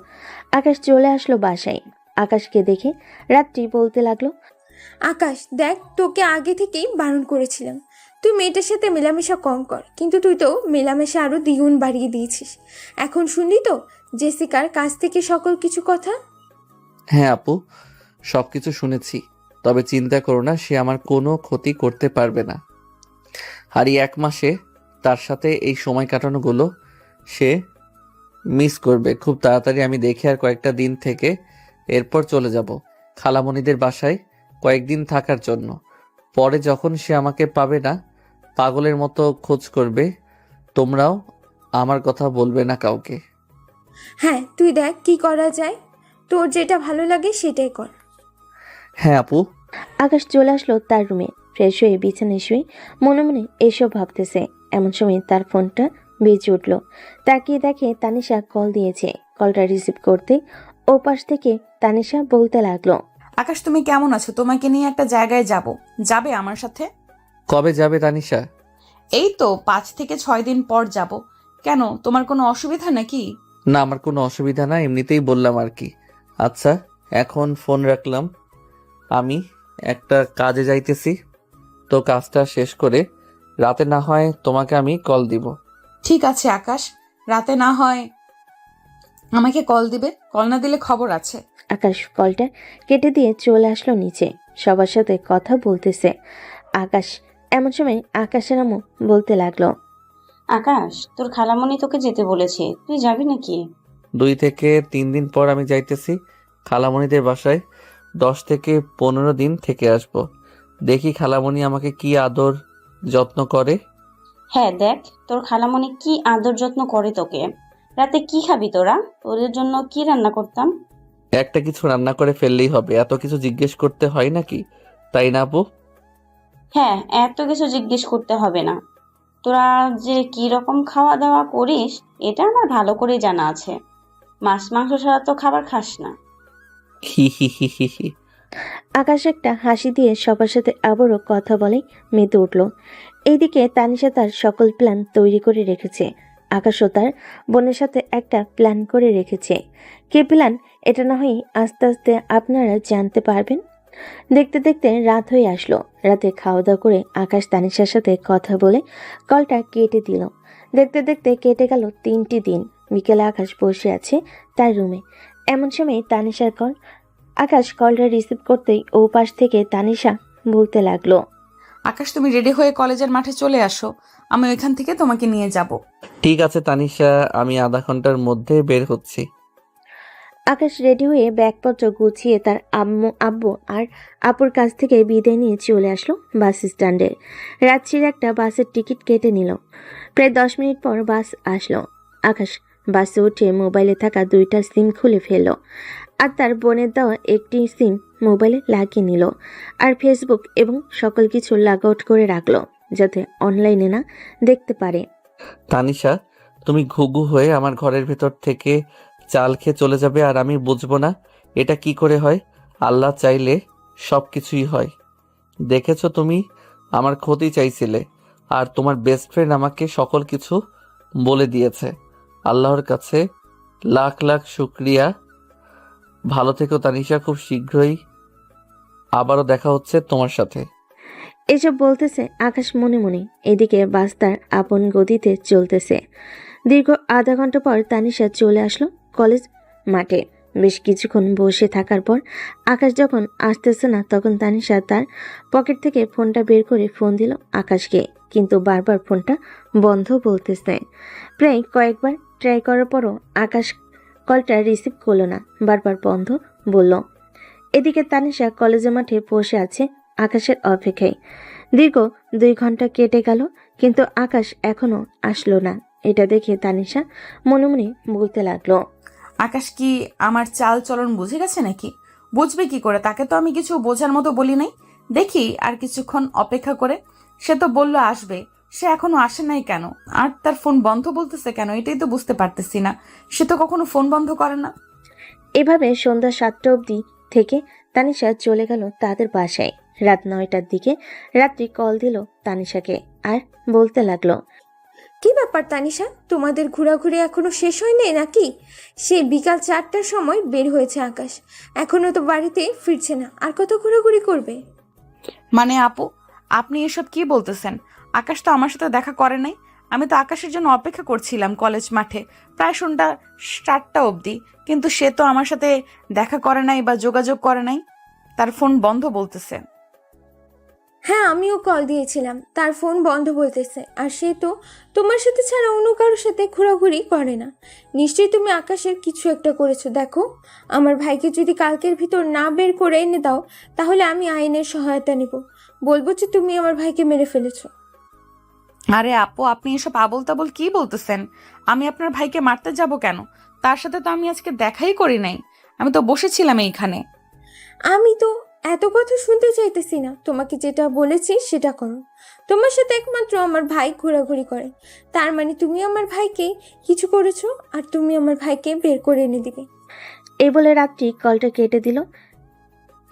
আকাশ চলে আসলো বাসায়। আকাশকে দেখে রাত্রি বলতে লাগলো, আকাশ দেখ, তোকে আগে থেকেই বারণ করেছিলাম তুই মেয়েটার সাথে মেলামেশা কম কর, কিন্তু তুই তো মেলামেশা আরো দ্বিগুণ বাড়িয়ে দিয়েছিস। এখন শুনলি তো জেসিকার কাছ থেকে সকল কিছু কথা। হ্যাঁ আপু, সব কিছু শুনেছি, তবে চিন্তা করো না, সে আমার কোনো ক্ষতি করতে পারবে না। আর এই 1 মাসে তার সাথে এই সময় কাটানোগুলো সে মিস করবে খুব তাড়াতাড়ি। আমি দেখে আর কয়েকটা দিন থেকে এরপর চলে যাব খালামণিদের বাসায় কয়েকদিন থাকার জন্য। পরে যখন সে আমাকে পাবে না, পাগলের মতো খোঁজ করবে। তোমরাও আমার কথা বলবে না কাউকে। হ্যাঁ তুই দেখ কি করা যায়, তোর যেটা ভালো লাগে সেটাই কর। হ্যাঁ আপু। আকাশ চলে আসলো তার রুমে। ফ্রেশ হয়ে বিছানায় শুয়ে মনে মনে এসব ভাবতেছে। এমন সময় তার ফোনটা বেজে উঠল। তাকিয়ে দেখে তানিশা কল দিয়েছে। কলটা রিসিভ করতে ওপাশ থেকে তানিশা বলতে লাগলো, আকাশ, তুমি কেমন আছো? তোমাকে নিয়ে একটা জায়গায় যাব, যাবে আমার সাথে? কবে যাবে তানিশা? এই তো 5 থেকে 6 দিন পর যাব। কেন, তোমার কোনো অসুবিধা নাকি? না, আমার কোনো অসুবিধা না, এমনিতেই বললাম আর কি। আচ্ছা, এখন ফোন রাখলাম, আমি একটা কাজে যাইতেছি, তো কাজটা শেষ করে রাতে না হয় তোমাকে আমি কল দিব। ঠিক আছে আকাশ, রাতে না হয় আমাকে কল দিবে, কল না দিলে খবর আছে। আকাশ কলটা কেটে দিয়ে চলে আসলো নিচে। সবার সাথে কথা বলতেছে। আকাশ এমন সময় আকাশের আম্মু বলতে লাগলো, আকাশ, তোর খালামণি তোকে যেতে বলেছে, তুই যাবি নাকি? 2 থেকে 3 দিন পর আমি যাইতেছি খালামণিদের বাসায়। 10 থেকে 15 দিন থেকে আসব। দেখি খালামণি আমাকে কি আদর যত্ন করে। হ্যাঁ দেখ, তোর খালামণি কি আদর যত্ন করে তোকে। রাতে কি খাবি তোরা? তোদের জন্য কি রান্না করতাম। একটা কিছু রান্না করে ফেললেই হবে, এত কিছু জিজ্ঞেস করতে হয় নাকি? তাই না আপু? হ্যাঁ, এত কিছু জিজ্ঞেস করতে হবে না। তোরা যে কি রকম খাওয়া দাওয়া করিস এটা আমার ভালো করে জানা আছে। মাছ মাংস ছাড়া তো খাবার খাস না। হি হি হি হি হি। আকাশ একটা হাসি দিয়ে সবার সাথে আবারও কথা বলে মেতে উঠল। এইদিকে তানিশা তার সকল প্ল্যান তৈরি করে রেখেছে। আকাশও তার বোনের সাথে একটা প্ল্যান করে রেখেছে। কি প্ল্যান, এটা না হয় আস্তে আস্তে আপনারা জানতে পারবেন। দেখতে দেখতে রাত হয়ে আসলো। রাতে খাওয়া দাওয়া করে আকাশ তানিশার সাথে কথা বলে কলটা কেটে দিল। দেখতে দেখতে কেটে গেল 3টি দিন। বিকেলে আকাশ বসে আছে তার রুমে। এমন সময় তানিশার কল। আকাশ কলটা রিসিভ করতেই ও পাশ থেকে তানিশা বলতে লাগলো, আকাশ, তুমি রেডি হয়ে কলেজের মাঠে চলে আসো, আমি ওইখান থেকে তোমাকে নিয়ে যাব। ঠিক আছে তানিশা, আমি আধা ঘন্টার মধ্যে বের হচ্ছি। আকাশ রেডি হয়ে ব্যাগপত্র গুছিয়ে তার আব্বু আর আপুর কাছ থেকে বিদায় নিয়ে চলে আসলো বাস স্ট্যান্ডে। রাত্রির একটা বাসের টিকিট কেটে নিল। প্রায় 10 মিনিট পর বাস আসলো। আকাশ বাসে উঠে মোবাইলে থাকা 2টা সিম খুলে ফেলল আর তার বোনের দেওয়া একটি সিম মোবাইলে লাগিয়ে নিল। আর ফেসবুক এবং সকল কিছু লগ আউট করে রাখলো যাতে অনলাইনে না দেখতে পারে। তানিশা, তুমি ঘুঘু হয়ে আমার ঘরের ভেতর থেকে চাল খেয়ে চলে যাবে আর আমি বুঝবো না? এটা কি করে হয়? আল্লাহ চাইলে সব কিছুই হয়। দেখেছো, তুমি আমার ক্ষতি চাইছিলে আর তোমার বেস্ট ফ্রেন্ড আমাকে সকল কিছু বলে দিয়েছে। আল্লাহর কাছে লাখ লাখ শুক্রিয়া। ভালো থেকো তানিশা, খুব শীঘ্রই আবারও দেখা হচ্ছে তোমার সাথে। এসব বলতেছে আকাশ মনে মনে। এদিকে বাস তার আপন গতিতে চলতেছে। দীর্ঘ আধা ঘন্টা পর তানিশা চলে আসলো কলেজ মাঠে। বেশ কিছুক্ষণ বসে থাকার পর আকাশ যখন আসতেছে না তখন তানিশা তার পকেট থেকে ফোনটা বের করে ফোন দিল আকাশকে, কিন্তু বারবার ফোনটা বন্ধ বলতেছে। প্রায় কয়েকবার ট্রাই করার পরও আকাশ কলটা রিসিভ করলো না, বারবার বন্ধ বলল। এদিকে তানিশা কলেজের মাঠে বসে আছে আকাশের অপেক্ষায়। দীর্ঘ 2 ঘন্টা কেটে গেল কিন্তু আকাশ এখনো আসলো না। এটা দেখে তানিশা মনে মনে বলতে লাগলো, আকাশ কি আমার চাল চলন বুঝে গেছে নাকি? বুঝবে কি করে? তাকে তো আমি কিছু বোঝার মতো বলি নাই। দেখি আর কিছুক্ষণ অপেক্ষা করে। সে তো বললো আসবে, সে এখনো আসে নাই কেন? আর তার ফোন বন্ধ বলতেছে কেন? এটাই তো বুঝতে পারতেছি না। সে তো কখনো ফোন বন্ধ করে না। এভাবে সন্ধ্যা 7টা অবধি থেকে তানিশা চলে গেল তাদের বাসায়। রাত 9টার দিকে রাত্রি কল দিল তানিশাকে আর বলতে লাগলো, কি ব্যাপার তানিশা, তোমাদের ঘোরাঘুরি এখনো শেষ হয়নি নাকি? সেই বিকাল 4টার সময় বের হয়েছে আকাশ, এখনো তো বাড়িতে ফিরছে না, আর কত ঘোরাঘুরি করবে? মানে আপু, আপনি এসব কি বলতেছেন? আকাশ তো আমার সাথে দেখা করে নাই। আমি তো আকাশের জন্য অপেক্ষা করছিলাম কলেজ মাঠে প্রায় সন্ধ্যা 7টা অবধি, কিন্তু সে তো আমার সাথে দেখা করে নাই বা যোগাযোগ করে নাই। তার ফোন বন্ধ বলতেছে। হ্যাঁ, আমিও কল দিয়েছিলাম, তার ফোন বন্ধ বলতেছে। আর সে তো তোমার সাথে ছাড়া অন্য কারোর সাথে ঘোরাঘুরি করে না। নিশ্চয়ই তুমি আকাশের কিছু একটা করেছো। দেখো, আমার ভাইকে যদি কালকের ভিতর না বের করে এনে দাও তাহলে আমি আইনের সহায়তা নেব, বলবো যে তুমি আমার ভাইকে মেরে ফেলেছো। আরে আপু, আপনি এসব আবোল তাবোল কি বলতেছেন? আমি আপনার ভাইকে মারতে যাব কেন? তার সাথে তো আমি আজকে দেখাই করি নাই। আমি তো বসেছিলাম এইখানে। আমি তো এত কথা শুনতে চাইতেছি না, তোমাকে যেটা বলেছি সেটা করো। তোমার সাথে একমাত্র আমার ভাই ঘোরাঘুরি করে, তার মানে তুমি আমার ভাইকে কিছু করেছো আর তুমি আমার ভাইকে বের করে এনে দিবে। এই বলে রাত্রি কলটা কেটে দিল।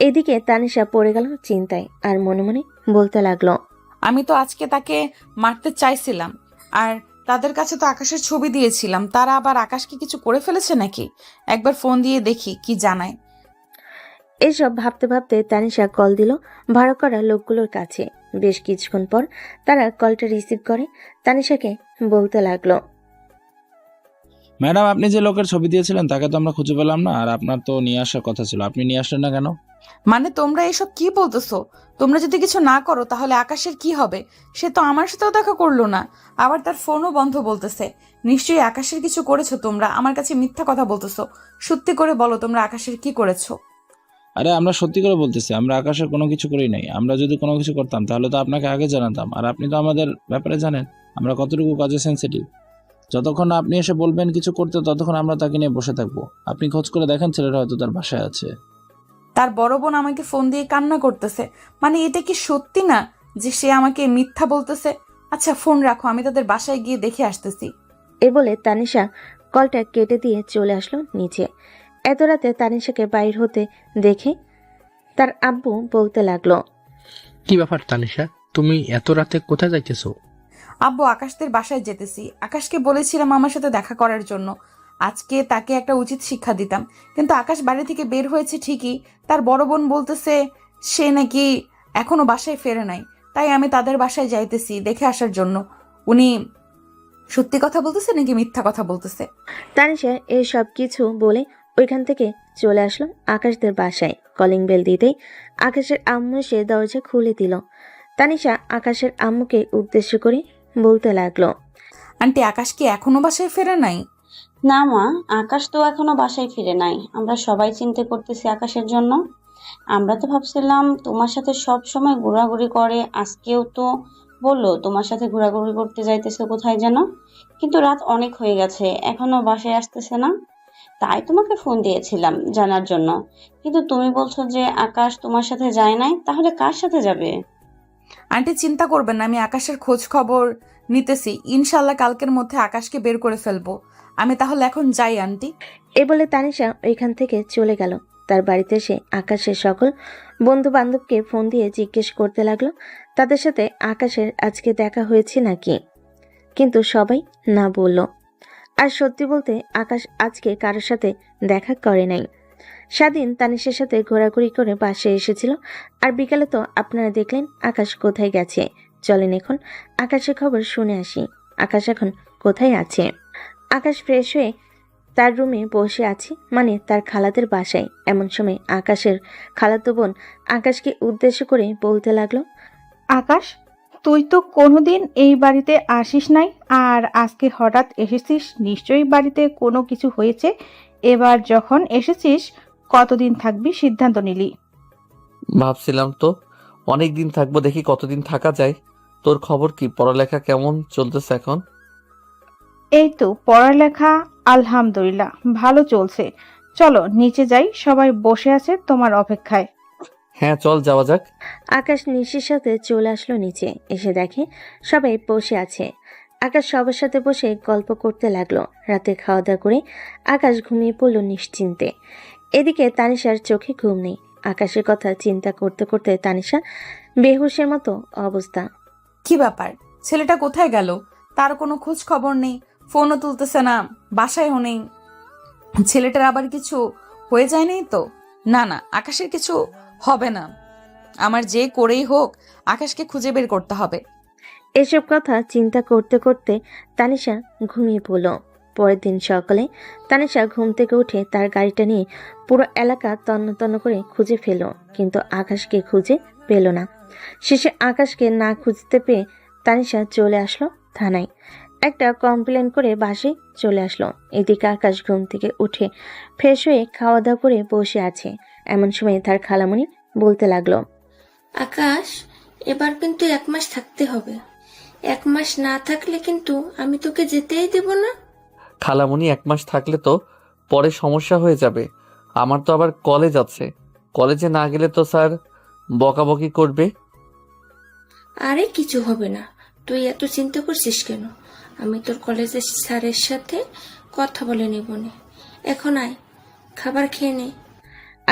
এদিকে তানিশা পড়ে গেল চিন্তায় আর মনে মনে বলতে লাগলো, আমি তো আজকে তাকে মারতে চাইছিলাম, আর তাদের কাছে তো আকাশের ছবি দিয়েছিলাম। তারা আবার আকাশকে কিছু করে ফেলেছে নাকি? একবার ফোন দিয়ে দেখি কি জানায়। এসব ভাবতে ভাবতে তানিশা কল দিল ভাড়া করা লোকগুলোর কাছে। বেশ কিছুক্ষণ পর তারা কলটা রিসিভ করে তানিশাকে বলতে লাগলো, ম্যাডাম, আপনি যে লোকের ছবি দিয়েছিলেন তাকে তো আমরা খুঁজে পেলাম না, আর আপনার তো নিয়ে আসার কথা ছিল, আপনি নিয়ে আসলেন না কেন? মানে তোমরা এসব কি বলতেছো? তোমরা যদি কিছু না করো তাহলে আকাশের কি হবে? সে তো আমার সাথেও দেখা করলো না, আবার তার ফোনও বন্ধ বলতেছে। নিশ্চয়ই আকাশের কিছু করেছো তোমরা। আমার কাছে মিথ্যা কথা বলতেছো। সত্যি করে বলো তোমরা আকাশের কি করেছো? আরে আমরা সত্যি করে বলতেছি, আমরা আকাশের কোনো কিছু করি নাই। আমরা যদি কোনো কিছু করতাম তাহলে তো আপনাকে আগে জানাতাম, আর আপনি তো আমাদের ব্যাপারে জানেন আমরা কতটুকু কাজে সেন্সিটিভ। যতক্ষণ না আপনি এসে বলবেন কিছু করতে, ততক্ষণ আমরা তাকে নিয়ে বসে থাকবো। আপনি খোঁজ করে দেখেন, ছেলেটা হয়তো তার বাসায় আছে। তার বড় বোন আমাকে ফোন দিয়ে কান্না করতেছে। মানে এটা কি সত্যি না যে সে আমাকে মিথ্যা বলতেছে? আচ্ছা ফোন রাখো, আমি তাদের বাসায় গিয়ে দেখে আসতেছি। এ বলে তানিশা কলটা কেটে দিয়ে চলে আসলো নিচে। এত রাতে তানিশাকে বাইর হতে দেখে তার আব্বু বলতে লাগলো, কি ব্যাপার তানিশা, তুমি এত রাতে কোথায় যাইতেছো? আব্বু, আকাশদের বাসায় যেতেছি। আকাশকে বলেছিলাম আমার সাথে দেখা করার জন্য। আজকে তাকে একটা উচিত শিক্ষা দিতাম, কিন্তু আকাশ বাড়ি থেকে বের হয়েছে ঠিকই, তার বড় বোন বলতেছে সে নাকি এখনো বাসায় ফেরে নাই। তাই আমি তাদের বাসায় যাইতেছি দেখে আসার জন্য। উনি সত্যি কথা বলতেছে নাকি মিথ্যা কথা বলতেছে? তানিশা এই সব কিছু বলে ওইখান থেকে চলে আসলো আকাশদের বাসায়। কলিং বেল দিতেই আকাশের আম্মু এসে দরজা খুলে দিল। তানিশা আকাশের আম্মুকে উদ্দেশ্য করে বলতে লাগলো, আন্টি, আকাশ কি এখনো বাসায় ফেরে নাই? না মা, আকাশ তো এখনো বাসায় ফিরে নাই। আমরা সবাই চিন্তা করতেছি আকাশের জন্য। আমরা তো ভাবছিলাম তোমার সাথে সব সময় ঘোরাঘুরি করে, আজকেও তো বললো তোমার সাথে ঘোরাঘুরি করতে যাইতেছে কোথায় যেন, কিন্তু রাত অনেক হয়ে গেছে, এখনো বাসায় আসতেছে না। তাই তোমাকে ফোন দিয়েছিলাম জানার জন্য, কিন্তু তুমি বলছো যে আকাশ তোমার সাথে যায় নাই, তাহলে কার সাথে যাবে? আন্টি চিন্তা করবেন না, আমি আকাশের খোঁজ খবর নিতেছি। ইনশাল্লাহ কালকের মধ্যে আকাশকে বের করে ফেলবো। আমি তাহলে এখন যাই আন্টি। এ বলে তানিশা ওইখান থেকে চলে গেল। তার বাড়িতে এসে আকাশের সকল বন্ধু বান্ধবকে ফোন দিয়ে জিজ্ঞেস করতে লাগলো তাদের সাথে আকাশের আজকে দেখা হয়েছে নাকি, কিন্তু সবাই না বলল। আর সত্যি বলতে আকাশ আজকে কারোর সাথে দেখা করে নাই। স্বাধীন তানিশের সাথে ঘোরাঘুরি করে বাসায় এসেছিল, আর বিকালে তো আপনারা দেখলেন আকাশ কোথায় গেছে। চলেন এখন আকাশের খবর শুনে আসি। আকাশ এখন কোথায় আছে? আকাশ ফ্রেশ হয়ে তার রুমে বসে আছে, মানে তার খালাদের বাসায়। এমন সময় আকাশের খালাতো বোন আকাশকে উদ্দেশ্য করে বলতে লাগলো, আকাশ, তুই তো কোনোদিন এই বাড়িতে আসিস নাই, আর আজকে হঠাৎ এসেছিস, নিশ্চয়ই বাড়িতে কোনো কিছু হয়েছে। এবার যখন এসেছিস কতদিন থাকবি সিদ্ধান্ত নিলি? ভাবছিলাম তো অনেক দিন থাকবো, দেখি কতদিন থাকা যায়। তোর খবর কি? পড়ালেখা কেমন চলতেছে এখন? এই তো পড়ালেখা আলহামদুলিল্লাহ ভালো চলছে। চলো নিচে যাই, সবাই বসে আছে তোমার অপেক্ষায়। হ্যাঁ চল যাওয়া যাক। আকাশ নিশির সাথে চলে আসলো নিচে। এসে দেখে সবাই বসে আছে। আকাশ সবার সাথে বসে গল্প করতে লাগলো। রাতে খাওয়া দাওয়া করে আকাশ ঘুমিয়ে পড়ল নিশ্চিন্তে। এদিকে তানিশার চোখে ঘুম নেই। আকাশের কথা চিন্তা করতে করতে তানিশা বেহুশের মতো অবস্থা। কি ব্যাপার, ছেলেটা কোথায় গেল? তার কোনো খোঁজ খবর নেই, ফোনও তুলতেছে না, বাসায়ও নেই। ছেলেটার আবার কিছু হয়ে যায়নি তো? না না, আকাশের কিছু হবে না। আমার যে করেই হোক আকাশকে খুঁজে বের করতে হবে। এসব কথা চিন্তা করতে করতে তানিশা ঘুমিয়ে পড়ল। পরের দিন সকালে তানিশা ঘুম থেকে উঠে তার গাড়িটা নিয়ে পুরো এলাকা তন্ন তন্ন করে খুঁজে ফেল, কিন্তু আকাশকে খুঁজে পেল না। শেষে আকাশকে না খুঁজতে পেয়ে তানিশা চলে আসলো থানায়। একটা কমপ্লেন করে বাসে চলে আসলো। এদিকে আকাশ ঘুম থেকে উঠে ফ্রেশ হয়ে খাওয়া দাওয়া করে বসে আছে। এমন সময় তার খালামণি বলতে লাগলো, আকাশ, এবার কিন্তু 1 মাস থাকতে হবে। 1 মাস না থাকলে কিন্তু আমি তোকে যেতেই দেব না। খালামণি 1 মাস থাকলে তো পরে সমস্যা হয়ে যাবে। আমার তো আবার কলেজ আছে, কলেজে না গেলে তো স্যার বকাবকি করবে। আরে কিছু হবে না, তুই এত চিন্তা করছিস কেন? আমি তোর কলেজের স্যারের সাথে কথা বলে নেব নে। এখন আয়, খাবার খেয়ে নে।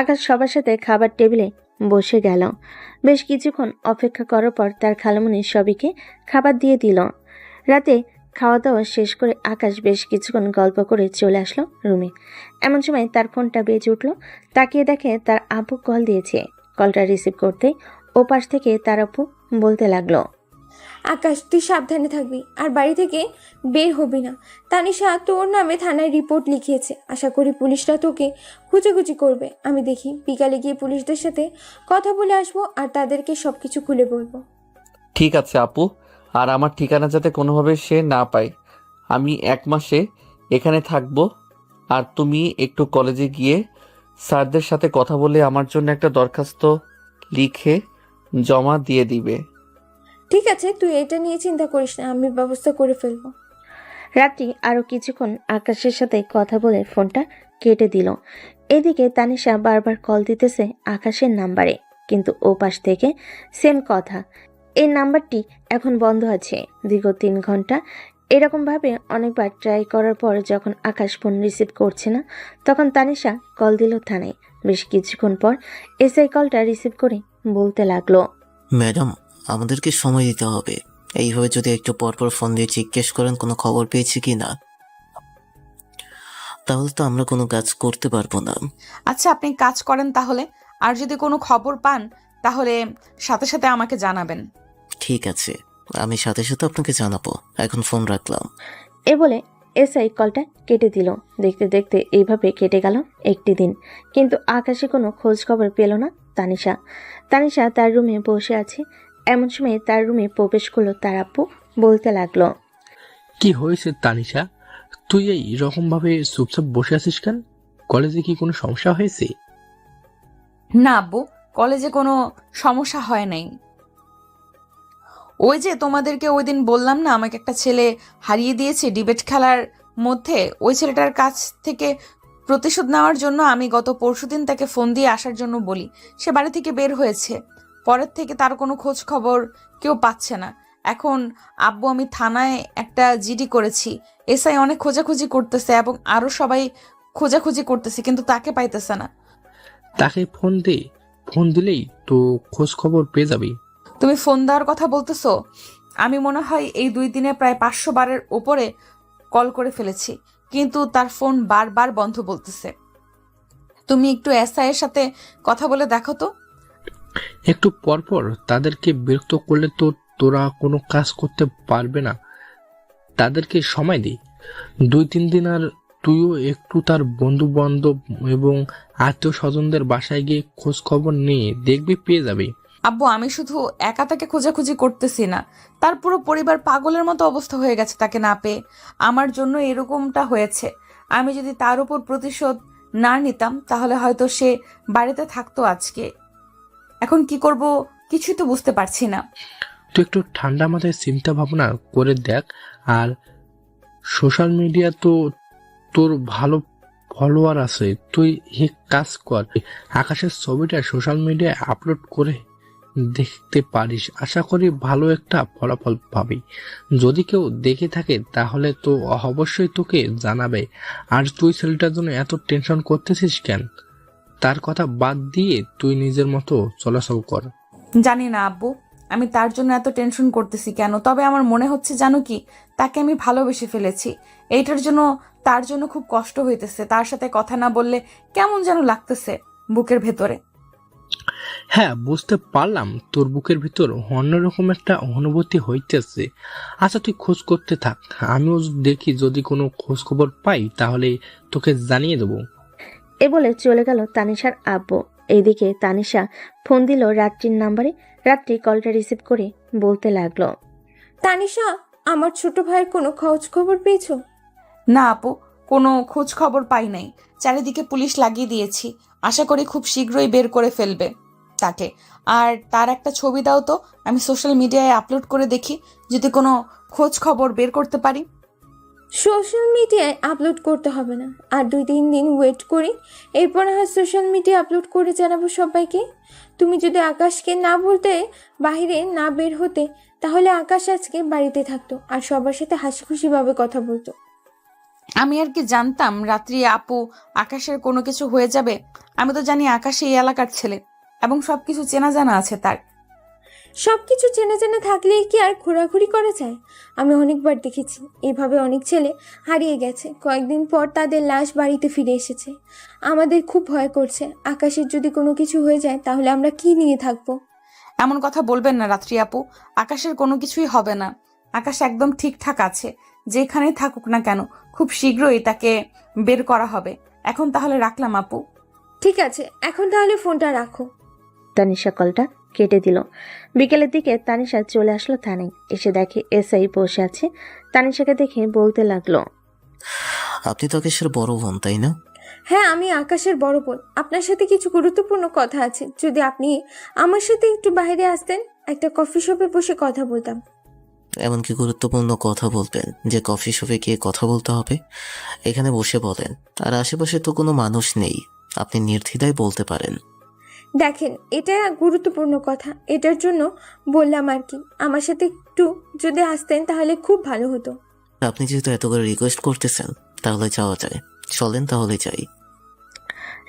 আকাশ সবার সাথে খাবার টেবিলে বসে গেল। বেশ কিছুক্ষণ অপেক্ষা করার পর তার খালামণি সবাইকে খাবার দিয়ে দিল। রাতে খাওয়া দাওয়া শেষ করে আকাশ বেশ কিছুক্ষণ গল্প করে চলে আসলো রুমে। এমন সময় তার ফোনটা বেজে উঠল। তাকিয়ে দেখে তার আপু কল দিয়েছে। কলটা রিসিভ করতে ওপাশ থেকে তার আপু বলতে লাগলো, আকাশ, তুই সাবধানে থাকবি আর বাড়ি থেকে বের হবি না। তানিশা তোর নামে থানায় রিপোর্ট লিখিয়েছে, আশা করি পুলিশরা তোকে খুঁজেখুঁজি করবে। আমি দেখি বিকালে গিয়ে পুলিশদের সাথে কথা বলে আসবো আর তাদেরকে সবকিছু খুলে বলবো। ঠিক আছে আপু, আর আমার ঠিকানা যাতে কোনোভাবে সে না পায়। আমি 1 মাসে এখানে থাকবো, আর তুমি একটু কলেজে গিয়ে স্যারদের সাথে কথা বলে আমার জন্য একটা দরখাস্ত লিখে জমা দিয়ে দিবে। ঠিক আছে, তুই এটা নিয়ে চিন্তা করিস না, আমি ব্যবস্থা করে ফেলবো। রাত্রি আরও কিছুক্ষণ আকাশের সাথে কথা বলে ফোনটা কেটে দিল। এদিকে তানিশা বারবার কল দিতেছে আকাশের নাম্বারে, কিন্তু ও পাশ থেকে সেম কথা। এই নাম্বারটি এখন বন্ধ আছে। দীর্ঘ 3 ঘন্টা এরকমভাবে অনেকবার ট্রাই করার পর যখন আকাশ ফোন রিসিভ করছে না, তখন তানিশা কল দিল থানায়। বেশ কিছুক্ষণ পর এসআই কলটা রিসিভ করে বলতে লাগলো, ম্যাডাম, আমাদেরকে সময় দিতে হবে। এইভাবে যদি একটু পরপর ফোন দিয়ে জিজ্ঞেস করেন কোনো খবর পেয়েছি কি না, তাহলে তো আমরা কোনো কাজ করতে পারবো না। আচ্ছা, আপনি কাজ করেন তাহলে, আর যদি কোনো খবর পান তাহলে সাথে সাথে আমাকে জানাবেন। ঠিক আছে, আমি সাথে সাথে আপনাকে জানাবো। এখন ফোন রাখলাম। এ বলে এসআই কলটা কেটে দিল। দেখতে দেখতে এইভাবে কেটে গেল একটি দিন, কিন্তু আকাশে কোনো খোঁজ খবর পেল না তানিশা। তানিশা তার রুমে বসে আছে। এমন সময় তার রুমে প্রবেশ করলো তার আব্বু। বলতে লাগলো, কি হয়েছে তানিশা, তুই এই রকম ভাবে চুপচাপ বসে আছিস কেন? কলেজে কি কোনো সমস্যা হয়েছে? না আব্বু, কলেজে কোনো সমস্যা হয় নাই। ওই যে তোমাদেরকে ওই দিন বললাম না, আমাকে একটা ছেলে হারিয়ে দিয়েছে ডিবেট খেলার মধ্যে। ওই ছেলেটার কাছ থেকে প্রতিশোধ নেওয়ার জন্য আমি গত পরশুদিন তাকে ফোন দিয়ে আসার জন্য বলি। সে বাড়ি থেকে বের হয়েছে। পরের থেকে তার কোনো খোঁজ খবর কেউ পাচ্ছে না। এখন আব্বু, আমি থানায় একটা জিডি করেছি। এসআই অনেক খোঁজাখুঁজি করতেছে এবং আরো সবাই খোঁজাখুঁজি করতেছে, কিন্তু তাকে পাইতেছে না। তাকে ফোন দে, ফোন দিলেই তো খোঁজ খবর পেয়ে যাবি। তুমি ফোন দেওয়ার কথা বলতেছো? আমি মনে হয় এই 2 দিনে প্রায় 500 বারের উপরে কল করে ফেলেছি, কিন্তু তার ফোন বারবার বন্ধ বলতেছে। তুমি একটু এসআই এর সাথে কথা বলে দেখো তো। একটু পরপর তাদেরকে বিরক্ত করলে তো তোরা কোনো কাজ করতে পারবে না। তাদেরকে সময় দে, 2-3 দিন। আর তুইও একটু তার বন্ধু বান্ধব এবং আত্মীয় স্বজনদের বাসায় গিয়ে খোঁজ খবর নিয়ে দেখবি পেয়ে যাবে। আব্বু, আমি শুধু একা তাকে খোঁজাখুঁজি করতেছি না, তার পুরো পরিবার পাগলের মতো অবস্থা হয়ে গেছে তাকে না পেয়ে। আমার জন্য এরকমটা হয়েছে। আমি যদি তার উপর প্রতিশোধ না নিতাম তাহলে হয়তো সে বাড়িতে থাকতো আজকে। এখন কি করব কিছুই তো বুঝতে পারছি না। তুই একটু ঠান্ডা মাথায় চিন্তা ভাবনা করে দেখ। আর সোশ্যাল মিডিয়া তো তোর ভালো ফলোয়ার আছে, তুই এক কাজ কর, আকাশের ছবিটা সোশ্যাল মিডিয়ায় আপলোড করে দেখতে পারিস। আশা করি ভালো একটা ফলাফল পাবি। যদি কেউ দেখে থাকে তাহলে তো অবশ্যই তোকে জানাবে। আর তুই ছেলেটার জন্য এত টেনশন করতেছিস কেন? তার কথা বাদ দিয়ে তুই নিজের মতো চলাচল কর। জানি না আব্বু, আমি তার জন্য এত টেনশন করতেছি কেন। তবে আমার মনে হচ্ছে জানো কি, তাকে আমি ভালোবেসে ফেলেছি। এইটার জন্য তার জন্য খুব কষ্ট হইতেছে। তার সাথে কথা না বললে কেমন যেন লাগতেছে বুকের ভেতরে। হ্যাঁ, বুঝতে পারলাম তোর বুকের ভিতর অন্যরকম একটা অনুভূতি হইতেছে। আচ্ছা, তুই খোঁজ করতে থাক, আমিও দেখি যদি কোনো খোঁজ খবর পাই তাহলে তোকে জানিয়ে দেবো। এ বলে চলে গেল তানিশার আব্বু। এইদিকে তানিশা ফোন দিল রাত্রির নাম্বারে। রাত্রি কলটা রিসিভ করে বলতে লাগলো, তানিশা, আমার ছোট ভাইয়ের কোনো খোঁজ খবর পেয়েছো? না আপু, কোনো খোঁজ খবর পাই নাই। চারিদিকে পুলিশ লাগিয়ে দিয়েছি। আশা করি খুব শীঘ্রই বের করে ফেলবে তাকে। আর তার একটা ছবি দাও তো, আমি সোশ্যাল মিডিয়ায় আপলোড করে দেখি যদি কোনো খোঁজ খবর বের করতে পারি। সোশ্যাল মিডিয়ায় আপলোড করতে হবে না, আর 2-3 দিন ওয়েট করি, এরপর হয় সোশ্যাল মিডিয়া আপলোড করে জানাবো সবাইকে। তুমি যদি আকাশকে না বলতে, বাইরে না বের হতে, তাহলে আকাশ আজকে বাড়িতে থাকতো আর সবার সাথে হাসি খুশিভাবে কথা বলতো। আমি আর কি জানতাম রাত্রি আপু আকাশের কোনো কিছু হয়ে যাবে। আমি তো জানি আকাশ এই এলাকার ছেলে এবং সবকিছু চেনা জানা আছে তার। সবকিছু চেনা চেনা থাকলেই কি আর ঘোরাঘুরি করা যায়? আমি অনেকবার দেখেছি এভাবে অনেক ছেলে হারিয়ে গেছে, কয়েকদিন পর তাদের লাশ বাড়িতে ফিরে এসেছে। আমাদের খুব ভয় করছে, আকাশের যদি কোনো কিছু হয়ে যায় তাহলে আমরা কি নিয়ে থাকবো? এমন কথা বলবেন না রাত্রি আপু, আকাশের কোনো কিছুই হবে না। আকাশ একদম ঠিকঠাক আছে, যেখানেই থাকুক না কেন খুব শীঘ্রই তাকে বের করা হবে। এখন তাহলে রাখলাম আপু। ঠিক আছে, এখন তাহলে ফোনটা রাখো। তানিশা কলটা কেটে দিল। বিকেলের দিকে তানিশা চলে আসলো থানায়। এসে দেখে এসআই বসে আছে। তানিশাকে দেখে বলতে লাগলো, আপনি তো আকাশের বড় বোন, তাই না? হ্যাঁ, আমি আকাশের বড় বোন। আপনার সাথে কিছু গুরুত্বপূর্ণ কথা আছে। যদি আপনি আমার সাথে একটু বাইরে আসতেন, একটা কফি শপে বসে কথা বলতাম। এমন কি গুরুত্বপূর্ণ কথা বলবেন যে কফি শপে গিয়ে কথা বলতে হবে? এখানে বসে বলেন। আর আশেপাশে তো কোনো মানুষ নেই, আপনি নির্দ্বিধায় বলতে পারেন। দেখেন, এটা গুরুত্বপূর্ণ কথা, এটার জন্য বললাম আর কি। আমার সাথে একটু যদি আসতেন তাহলে খুব ভালো হতো। আপনি যেহেতু এত করে রিকোয়েস্ট করতেছেন, তাহলে যাওয়া যায়। চলেন তাহলে যাই।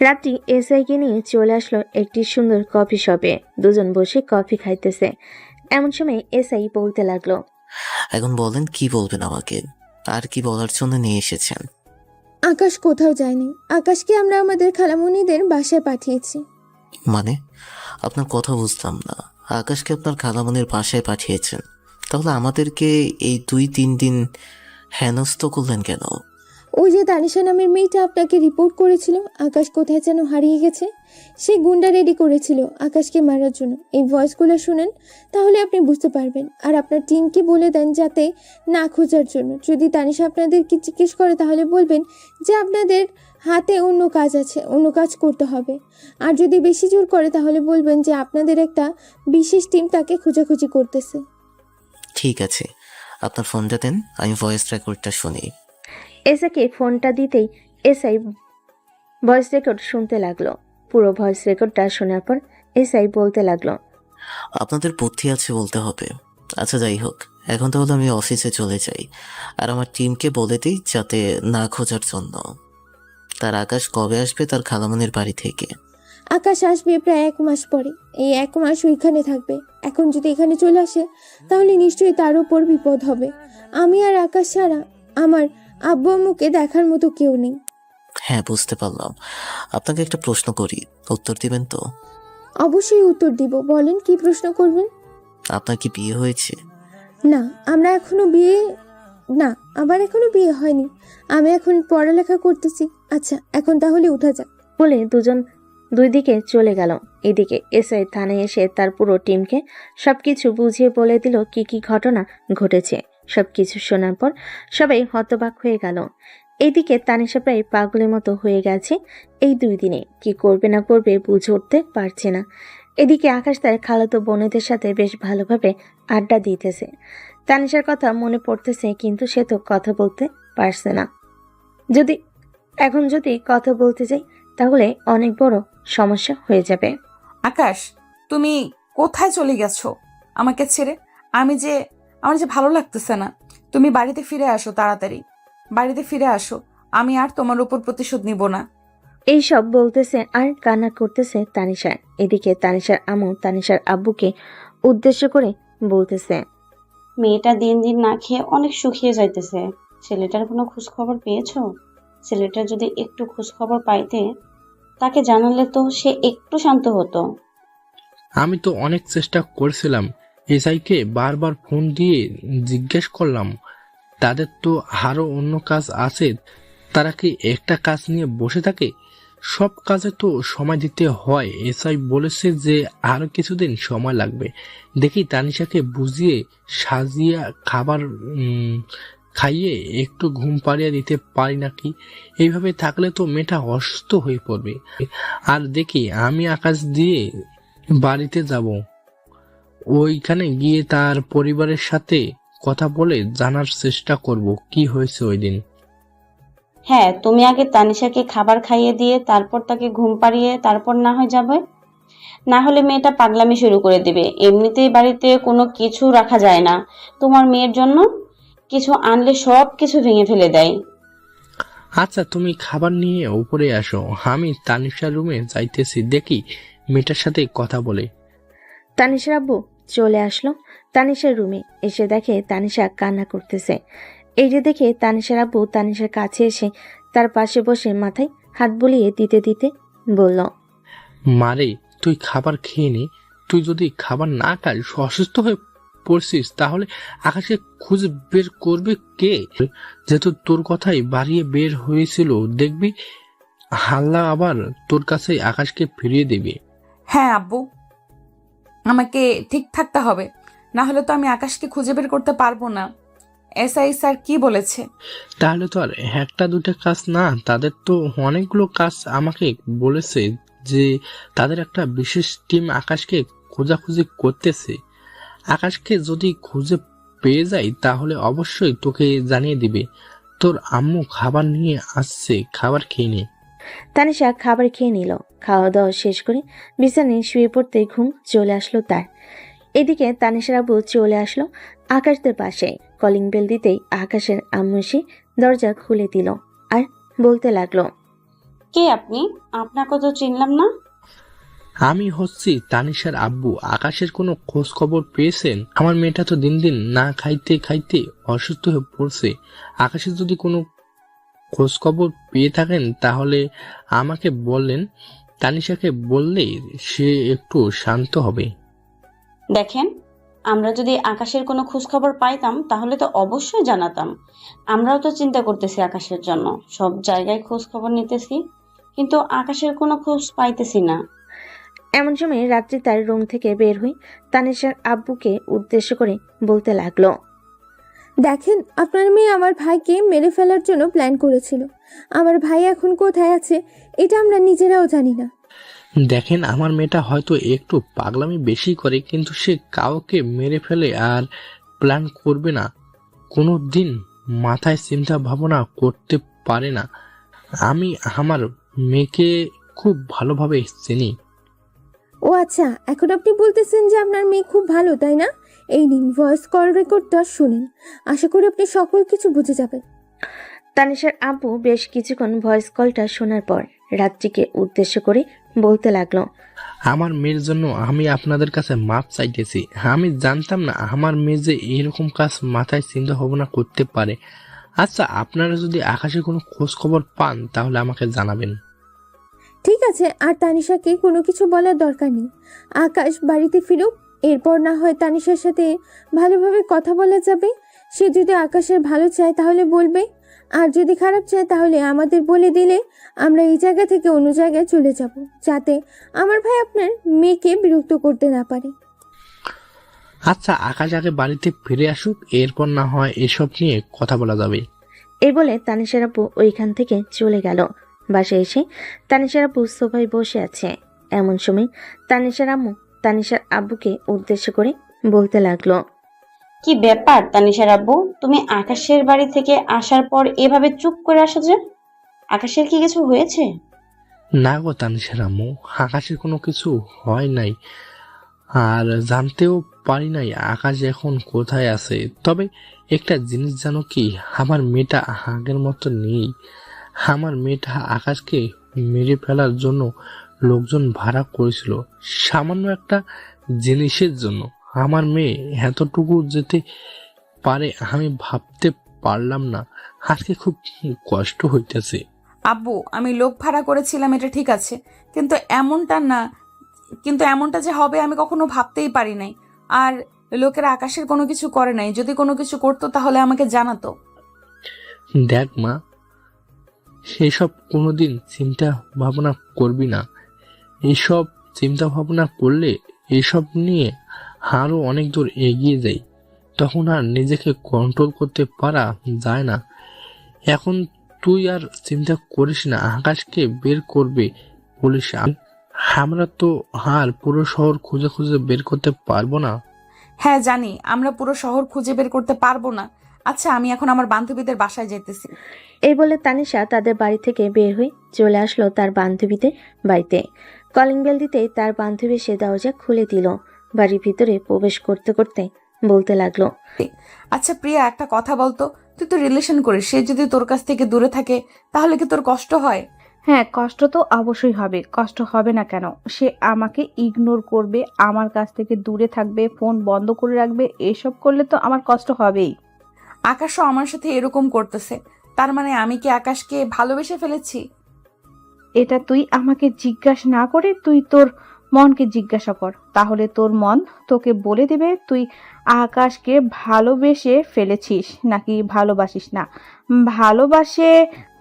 রাত্রি এসআইকে নিয়ে চলে আসলো একটি সুন্দর কফি শপে। দুজন বসে কফি খাইতেছে। এমন সময় এসআই বলতে লাগলো, এখন বলেন কি বলবেন আমাকে, আর কি বলার জন্য নিয়ে এসেছেন? আকাশ কোথাও যায়নি। আকাশকে আমরা আমাদের খালামণিদের বাসায় পাঠিয়েছি। মানে, আপনার কথা বুঝলাম না। আকাশকে আপনার খালামণির বাসায় পাঠিয়েছেন, তাহলে আমাদেরকে এই 2-3 দিন হেনস্থ করলেন কেন? ওই যে তানিশা নামের মেয়েটা আপনাকে রিপোর্ট করেছিল আকাশ কোথায় যেন হারিয়ে গেছে, সে গুন্ডা রেডি করেছিল আকাশকে মারার জন্য। এই ভয়েসগুলো শুনেন, তাহলে আপনি বুঝতে পারবেন। আর আপনার টিমকে বলে দেন যাতে না খোঁজার জন্য। যদি তানিশা আপনাদেরকে জিজ্ঞেস করে তাহলে বলবেন যে আপনাদের হাতে অন্য কাজ আছে, অন্য কাজ করতে হবে। আর যদি বেশি জোর করে তাহলে বলবেন যে আপনাদের একটা বিশেষ টিম তাকে খোঁজাখুঁজি করতেছে। ঠিক আছে, আপনার ফোনটা দেন, আমি ভয়েস রেকর্ডটা শুনি। এসআইকে ফোনটা দিতেই এসআই ভয়েস রেকর্ড শুনতে লাগলো। পুরো ভয়েস রেকর্ডটা শোনার পর এসআই বলতে লাগলো, আপনাদের বুদ্ধি আছে বলতে হবে। আচ্ছা যাই হোক, এখন তাহলে আমি অফিসে চলে যাই। আর আমার টিমকে বলে দিই যাতে না খোঁজার জন্য। তার আকাশ কবে আসবে তার খালামণির বাড়ি থেকে? আকাশ আসবে প্রায় 1 মাস পরে। এই 1 মাস ওইখানে থাকবে। এখন যদি এখানে চলে আসে তাহলে নিশ্চয়ই তার উপর বিপদ হবে। আমি আর আকাশ ছাড়া আমার আব্বু আম্মুকে দেখার মতো কেউ নেই। হ্যাঁ, বুঝতে পারলাম। আপনাকে একটা প্রশ্ন করি, উত্তর দিবেন তো? অবশ্যই উত্তর দিব। বলেন, কি প্রশ্ন করবেন? আপনার কি বিয়ে হয়েছে? না, আমার এখনো বিয়ে হয়নি। আমি এখন পড়ালেখা করতেছি। আচ্ছা, এখন তাহলে উঠা যাক। বলে দুজন দুই দিকে চলে গেল। এদিকে এসআই থানায় এসে তার পুরো টিমকে সবকিছু বুঝিয়ে বলে দিল কি কি ঘটনা ঘটেছে। সবকিছু শোনার পর সবাই হতবাক হয়ে গেল। এইদিকে তানিশা প্রায় পাগলের মতো হয়ে গেছে। এই 2 দিনে কি করবে না করবে বুঝে উঠতে পারছে না। এদিকে আকাশ তার খালাতো বোনেদের সাথে বেশ ভালোভাবে আড্ডা দিতেছে। তানিশার কথা মনে পড়তেছে, কিন্তু সে তো কথা বলতে পারছে না। যদি কথা বলতে যাই তাহলে অনেক বড় সমস্যা হয়ে যাবে। আকাশ, তুমি কোথায় চলে গেছো আমাকে ছেড়ে? আমার যে ভালো লাগতেছে না। তুমি বাড়িতে ফিরে আসো, তাড়াতাড়ি বাড়িতে ফিরে আসো। আমি আর তোমার উপর প্রতিশোধ নিব না। এইসব বলতেছে আর কান্না করতেছে তানিশা। এদিকে তানিশার আম্মু তানিশার আব্বুকে উদ্দেশ্য করে বলতেছে, মেয়েটা দিন দিন না খেয়ে অনেক শুকিয়ে যাইতেছে। ছেলেটার কোনো খোঁজ খবর পেয়েছো? ছেলেটার যদি একটু খোঁজ খবর পাইতে, তাকে জানালে তো সে একটু শান্ত হতো। আমি তো অনেক চেষ্টা করেছিলাম। এসআইকে বারবার ফোন দিয়ে জিজ্ঞেস করলাম, তাদের তো আরো অন্য কাজ আছে, তারা কি একটা কাজ নিয়ে বসে থাকে? সব কাজে তো সময় দিতে হয়। এসআই বলেছে যে আরো কিছুদিন সময় লাগবে। দেখি তানিশাকে বুঝিয়ে সাজিয়ে খাবার খাইয়ে একটু ঘুম পাড়িয়ে দিতে পারি নাকি। এইভাবে থাকলে তো মেয়েটা অসুস্থ হয়ে পড়বে। আর দেখি আমি আকাশ দিয়ে বাড়িতে যাব, ওইখানে গিয়ে তার পরিবারের সাথে কথা বলে জানার চেষ্টা করব কি হয়েছে ওই দিন। হ্যাঁ, তুমি আগে তানিশাকে খাবার খাইয়ে দিয়ে তারপর তাকে ঘুম পাড়িয়ে তারপর না হয় যাবে। না হলে মেয়েটা পাগলামি শুরু করে দিবে। এমনিতেই বাড়িতে কোনো কিছু রাখা যায় না, তোমার মেয়ের জন্য কিছু আনলে সব কিছু ভেঙে ফেলে দেয়। আচ্ছা, তুমি খাবার নিয়ে উপরে আসো, আমি তানিশার রুমে যাইতেছি, দেখি মেয়েটার সাথে কথা বলে। তানিশার আব্বু চলে আসলো তানিশার রুমে। এসে দেখে তানিশা কান্না করতেছে। এই যে দেখে তানিশার আব্বু তানিশার কাছে এসে তার পাশে বসে মাথায় হাত বুলিয়ে দিতে দিতে বলল, মারে, তুই খাবার খেয়ে নে, তুই যদি খাবার না খাস অসুস্থ হয়ে পড়ছিস তাহলে আকাশকে খুঁজে বের করবে কে? যেহেতু তোর কথাই বাড়িয়ে বের হয়েছিল, দেখবি হাল্লা আবার তোর কাছে আকাশকে ফিরিয়ে দেবে। হ্যাঁ আব্বু, আমাকে ঠিক থাকতে হবে, না হলে তো আমি আকাশকে খুঁজে বের করতে পারবো না। এসআই স্যার কি বলেছে? তাহলে তো আর একটা দুটা কাজ না, তাদের তো অনেকগুলো কাজ। আমাকে বলেছে যে তাদের একটা বিশেষ টিম আকাশকে খোঁজাখুঁজি করতেছে। আকাশকে যদি খুঁজে পেয়ে যায় তাহলে অবশ্যই তোকে জানিয়ে দিবে। তোর আম্মু খাবার নিয়ে আসছে, খাবার খেয়ে নে। তানিশা খাবার খেয়ে নিল। খাওয়া দাওয়া শেষ করে বিছানায় শুয়ে পড়তে ঘুম চলে আসলো তার। এদিকে তানিশার আব্বু চলে আসলো আকাশদের পাশে। কলিং বেল দিতেই আকাশের আম্মু এসে দরজা খুলে দিল আর বলতে লাগলো, কে আপনি? আপনাকে তো চিনলাম না। আমি হচ্ছি তানিশার আব্বু। আকাশের কোনো খোঁজ খবর পেয়েছেন? আমার মেয়েটা তো দিন দিন না খাইতে খাইতে অসুস্থ হয়ে পড়ছে। আকাশের যদি কোনো খোঁজ খবর পেয়ে থাকেন তাহলে আমাকে বললেন। তানিশাকে বললে সে একটু শান্ত হবে। দেখেন, আমরা যদি আকাশের কোনো খোঁজ খবর পাইতাম তাহলে তো অবশ্যই জানাতাম। আমরাও তো চিন্তা করতেছি আকাশের জন্য, সব জায়গায় খোঁজ খবর নিতেছি, কিন্তু আকাশের কোনো খোঁজ পাইতেছি না। এমন সময় রাত্রি তার রুম থেকে বের হয়ে তানিশার আব্বুকে উদ্দেশ্য করে বলতে লাগলো, দেখেন, আপনার মেয়ে আমার ভাইকে মেরে ফেলার জন্য প্ল্যান করেছিল। আমার ভাই এখন কোথায় আছে এটা আমরা নিজেরাও জানি না। দেখেন, আমার মেয়েটা হয়তো একটু পাগলামি বেশি করে, কিন্তু সে কাউকে মেরে ফেলে আর প্ল্যান করবে না। কোনো দিন মাথায় চিন্তা ভাবনা করতে পারে না। আমি আমার মেয়েকে খুব ভালোভাবে চিনি। ও আচ্ছা, এখন আপনি বলতেছেন যে আপনার মেয়ে খুব ভালো, তাই না? এই নিন ভয়েস কল রেকর্ডটা শুনেন, আশা করি আপনি সকল কিছু বুঝে যাবেন। তানিশার আব্বু বেশ কিছুক্ষণ ভয়েস কলটা শোনার পর রাত্রিকে উদ্দেশ্য করে বলতে লাগলো, আমার মেয়ের জন্য আমি আপনাদের কাছে মাপ চাইতেছি। আমি জানতাম না আমার মেয়ে যে এরকম কাজ মাথায় চিন্তা ভাবনা করতে পারে। আচ্ছা, আপনারা যদি আকাশে কোনো খোঁজ খবর পান তাহলে আমাকে জানাবেন। ঠিক আছে, আর তানিশাকে কোনো কিছু বলার দরকার নেই। আকাশ বাড়িতে ফিরুক, এরপর না হয় তানিশার সাথে ভালোভাবে কথা বলা যাবে। সে যদি আকাশের ভালো চায় তাহলে বলবে, আর যদি খারাপ চায় তাহলে আমাদের বলে দিলে আমরা এই জায়গা থেকে অন্য জায়গায় চলে যাব, যাতে আমার ভাই আপনার মেয়েকে বিরক্ত করতে না পারে। আচ্ছা, আকাশ আগে বাড়িতে ফিরে আসুক, এরপর না হয় এসব নিয়ে কথা বলা যাবে। এই বলে তানিশার আব্বু ওইখান থেকে চলে গেল। বাসায় এসে তানিশার আব্বু সোফায় বসে আছে। এমন সময় তানিশার আম্মু তানিশার আব্বুকে উদ্দেশ্য করে বলতে লাগলো, কি ব্যাপার তানিশার আব্বু, তুমি আকাশের বাড়ি থেকে আসার পর এভাবে চুপ করে আসো যে? আকাশের কি কিছু হয়েছে? না গো তানিশার আম্মু, আকাশের কোনো কিছু হয় নাই, আর জানতেও পারি নাই আকাশ এখন কোথায় আছে। তবে একটা জিনিস জানো কি, আমার মেয়েটা আগের মতো নেই। আমার মেয়েটা আকাশকে মেরে ফেলার জন্য লোকজন ভাড়া করেছিল সামান্য একটা জিনিসের জন্য। আমার মেয়ে এতটুকু যেতে পারে আমি ভাবতে পারলাম না। আজকে খুব কষ্ট হইতেছে। আব্বু, আমি লোক ভাড়া করেছিলাম এটা ঠিক আছে, কিন্তু এমনটা যে হবে আমি কখনো ভাবতেই পারি নাই। আর লোকেরা আকাশের কোনো কিছু করে নাই, যদি কোনো কিছু করতো তাহলে আমাকে জানাতো। দেখ মা, এসব কোনোদিন চিন্তা ভাবনা করবি না। এসব চিন্তা ভাবনা করলে এসব নিয়ে আরো অনেক দূর এগিয়ে যাই, তখন আর নিজেকে কন্ট্রোল করতে পারা যায় না। এখন তুই আর চিন্তা করিস না আকাশকে বের করবে পুলিশ। আমরা তো আর পুরো শহর খুঁজে খুঁজে বের করতে পারবো না। হ্যাঁ জানি, আমরা পুরো শহর খুঁজে বের করতে পারবো না। আচ্ছা, আমি এখন আমার বান্ধবীদের বাসায় যেতেছি। এই বলে তানিশা তাদের বাড়ি থেকে বের হয়ে চলে আসলো তার বান্ধবীদের বাড়িতে। কলিং বেল দিতেই তার বান্ধবী সে দরজা খুলে দিল। বাড়ির ভিতরে প্রবেশ করতে করতে বলতে লাগলো, আচ্ছা প্রিয়া, একটা কথা বলতো, তুই তো রিলেশন করিস, সে যদি তোর কাছ থেকে দূরে থাকে তাহলে কি তোর কষ্ট হয়? হ্যাঁ, কষ্ট তো অবশ্যই হবে, কষ্ট হবে না কেন? সে আমাকে ইগনোর করবে, আমার কাছ থেকে দূরে থাকবে, ফোন বন্ধ করে রাখবে, এসব করলে তো আমার কষ্ট হবেই। আকাশও আমার সাথে এরকম করতেছে, তার মানে আমি কি আকাশকে ভালোবেসে ফেলেছি? এটা তুই আমাকে জিজ্ঞাসা না করে তুই তোর মনকে জিজ্ঞাসা কর, তাহলে তোর মন তোকে বলে দেবে তুই আকাশকে ভালোবেসে ফেলেছিস নাকি ভালোবাসিস না। ভালোবাসে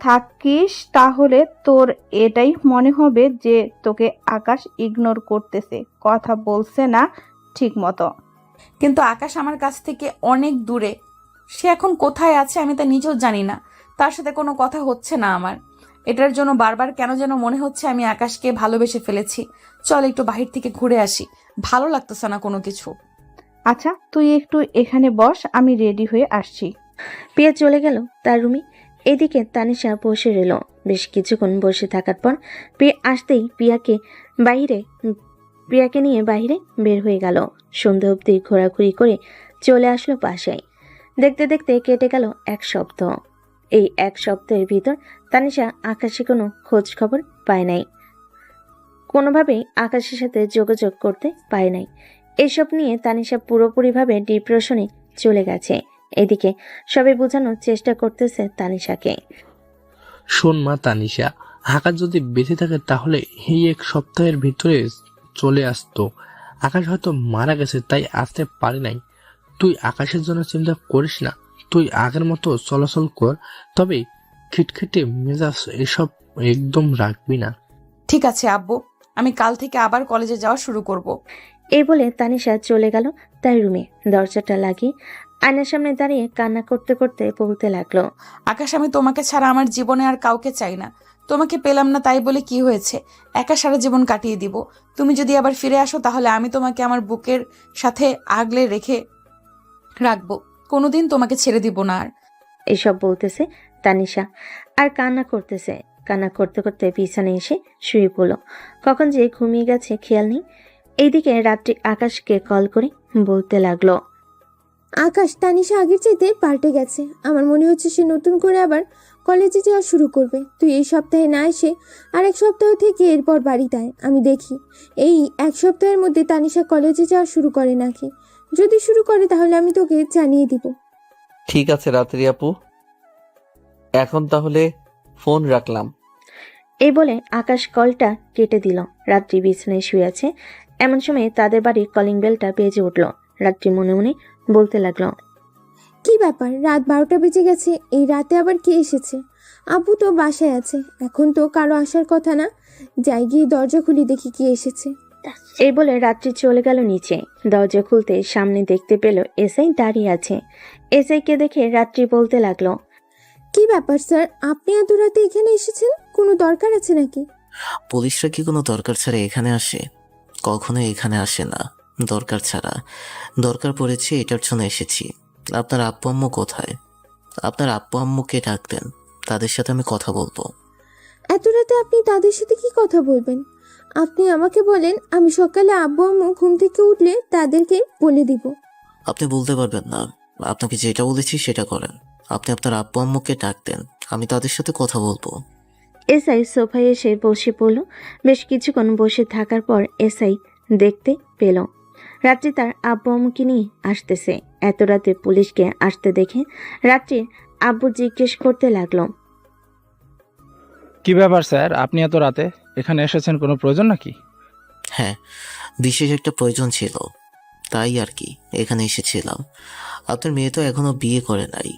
থাকিস তাহলে তোর এটাই মনে হবে যে তোকে আকাশ ইগনোর করতেছে, কথা বলছে না ঠিক মতো। কিন্তু আকাশ আমার কাছ থেকে অনেক দূরে। সে এখন কোথায় আছে আমি তা নিজেও জানি না। তার সাথে কোনো কথা হচ্ছে না আমার। এটার জন্য বারবার কেন যেন মনে হচ্ছে আমি আকাশকে ভালোবেসে ফেলেছি। চল একটু বাহির থেকে ঘুরে আসি, ভালো লাগতেছে না কোনো কিছু। আচ্ছা তুই একটু এখানে বস, আমি রেডি হয়ে আসছি। প্রিয়া চলে গেল তার রুমে। এদিকে তানিশা বসে রইল। বেশ কিছুক্ষণ বসে থাকার পর প্রিয়া আসতেই প্রিয়াকে নিয়ে বাইরে বের হয়ে গেল। সন্ধ্যা অবধি ঘোরাঘুরি করে চলে আসলো বাসায়। দেখতে দেখতে কেটে গেল 1 সপ্তাহ। এই 1 সপ্তাহের ভিতর তানিশা আকাশে কোনো খোঁজ খবর পায় নাই, কোনোভাবেই আকাশের সাথে যোগাযোগ করতে পারে নাই। এসব নিয়ে তানিশা পুরোপুরিভাবে ডিপ্রেশনে চলে গেছে। এদিকে সবাই বোঝানোর চেষ্টা করতেছে তানিশাকে। শোন মা তানিশা, আকাশ যদি বেঁচে থাকে তাহলে এই 1 সপ্তাহের ভিতরে চলে আসতো। আকাশ হয়তো মারা গেছে তাই আসতে পারে নাই। তুই আকাশের জন্য চিন্তা করিস না, তুই আগের মতো চলাচল কর, তবে খিটখিটে মেজাজ এসব একদম রাখবি না। ঠিক আছে আব্বু, আমি কাল থেকে আবার কলেজে যাওয়া শুরু করব। এই বলে তানিশা চলে গেল তার রুমে। দরজাটা লাগিয়ে আয়নার সামনে দাঁড়িয়ে কান্না করতে করতে বলতে লাগলো, আকাশ, আমি তোমাকে ছাড়া আমার জীবনে আর কাউকে চাই না। তোমাকে পেলাম না তাই বলে কি হয়েছে, একা সারা জীবন কাটিয়ে দিব। তুমি যদি আবার ফিরে আসো তাহলে আমি তোমাকে আমার বুকের সাথে আগলে রেখে রাখবো, কোনোদিন তোমাকে ছেড়ে দিব না আর। এসব বলতেছে তানিশা আর কান্না করতেছে। কান্না করতে করতে বিছানায় এসে শুয়ে পড়ল। কখন যে ঘুমিয়ে গেছে খেয়াল নেই। এইদিকে রাত্রি আকাশকে কল করে বলতে লাগলো, আকাশ তানিশা আগের চাইতে পাল্টে গেছে। আমার মনে হচ্ছে সে নতুন করে আবার কলেজে যাওয়া শুরু করবে। তুই এই সপ্তাহে না এসে আর 1 সপ্তাহ থেকে এরপর বাড়িতে আয়, আমি দেখি এই 1 সপ্তাহের মধ্যে তানিশা কলেজে যাওয়া শুরু করে নাকি। যদি শুরু করে তাহলে আমি তোকে জানিয়ে দিব। ঠিক আছে রাত্রি আপু, এখন তাহলে ফোন রাখলাম। এই বলে আকাশ কলটা কেটে দিল। রাত্রি বিছানায় শুয়ে আছে। এমন সময় তাদের বাড়ির কলিং বেলটা বেজে উঠল। রাত্রি মনে মনে বলতে লাগলো, কি ব্যাপার, রাত 12টা বেজে গেছে, এই রাতে আবার কে এসেছে? আব্বু তো বাসায় আছে, এখন তো কারো আসার কথা না। যাই গিয়ে দরজা খুলি দেখি কি এসেছে। এই বলে রাত্রি চলে গেল নিচে। দরজা খুলতে সামনে দেখতে পেল এসআই দাঁড়িয়ে আছে। এসআইকে দেখে রাত্রি বলতে লাগলো, কি ব্যাপার স্যার, আপনি এত রাতে এখানে এসেছেন, কোনো দরকার আছে নাকি? পুলিশরা কি কোনো দরকার ছাড়া এখানে আসে? কখনো এখানে আসে না দরকার ছাড়া। দরকার পড়েছে এটার জন্য এসেছি। আপনার আব্বু আম্মু কোথায়? আপনার আব্বু আম্মুকে ডাকতেন, তাদের সাথে আমি কথা বলবো। এত রাতে আপনি তাদের সাথে কি কথা বলবেন? আপনি আমাকে বলেন, আমি সকালে আব্বু আম্মু ঘুম থেকে উঠলে তাদেরকে বলে দিব। আপনি বলতে পারবেন না। আপনাকে যেটা বলেছি সেটা করেন। আপনি আপনার আব্বু আম্মুকে ডাকতেন, আমি তাদের সাথে কথা বলবো। এসআই সোফায় এসে বসে পড়ল। বেশ কিছুক্ষণ বসে থাকার পর এসআই দেখতে পেল রাত্রি তার আব্বু আম্মুকে নিয়ে আসতেছে। এত রাতে পুলিশকে আসতে দেখে রাত্রির আব্বু জিজ্ঞেস করতে লাগলো, কি ব্যাপার স্যার, আপনি এত রাতে এখানে এসেছেন, কোনো প্রয়োজন নাকি? হ্যাঁ, বিশেষ একটা প্রয়োজন ছিল, তাই আর কি এখানে এসেছিলাম। আপনার মেয়ে তো এখনো বিয়ে করে নাই।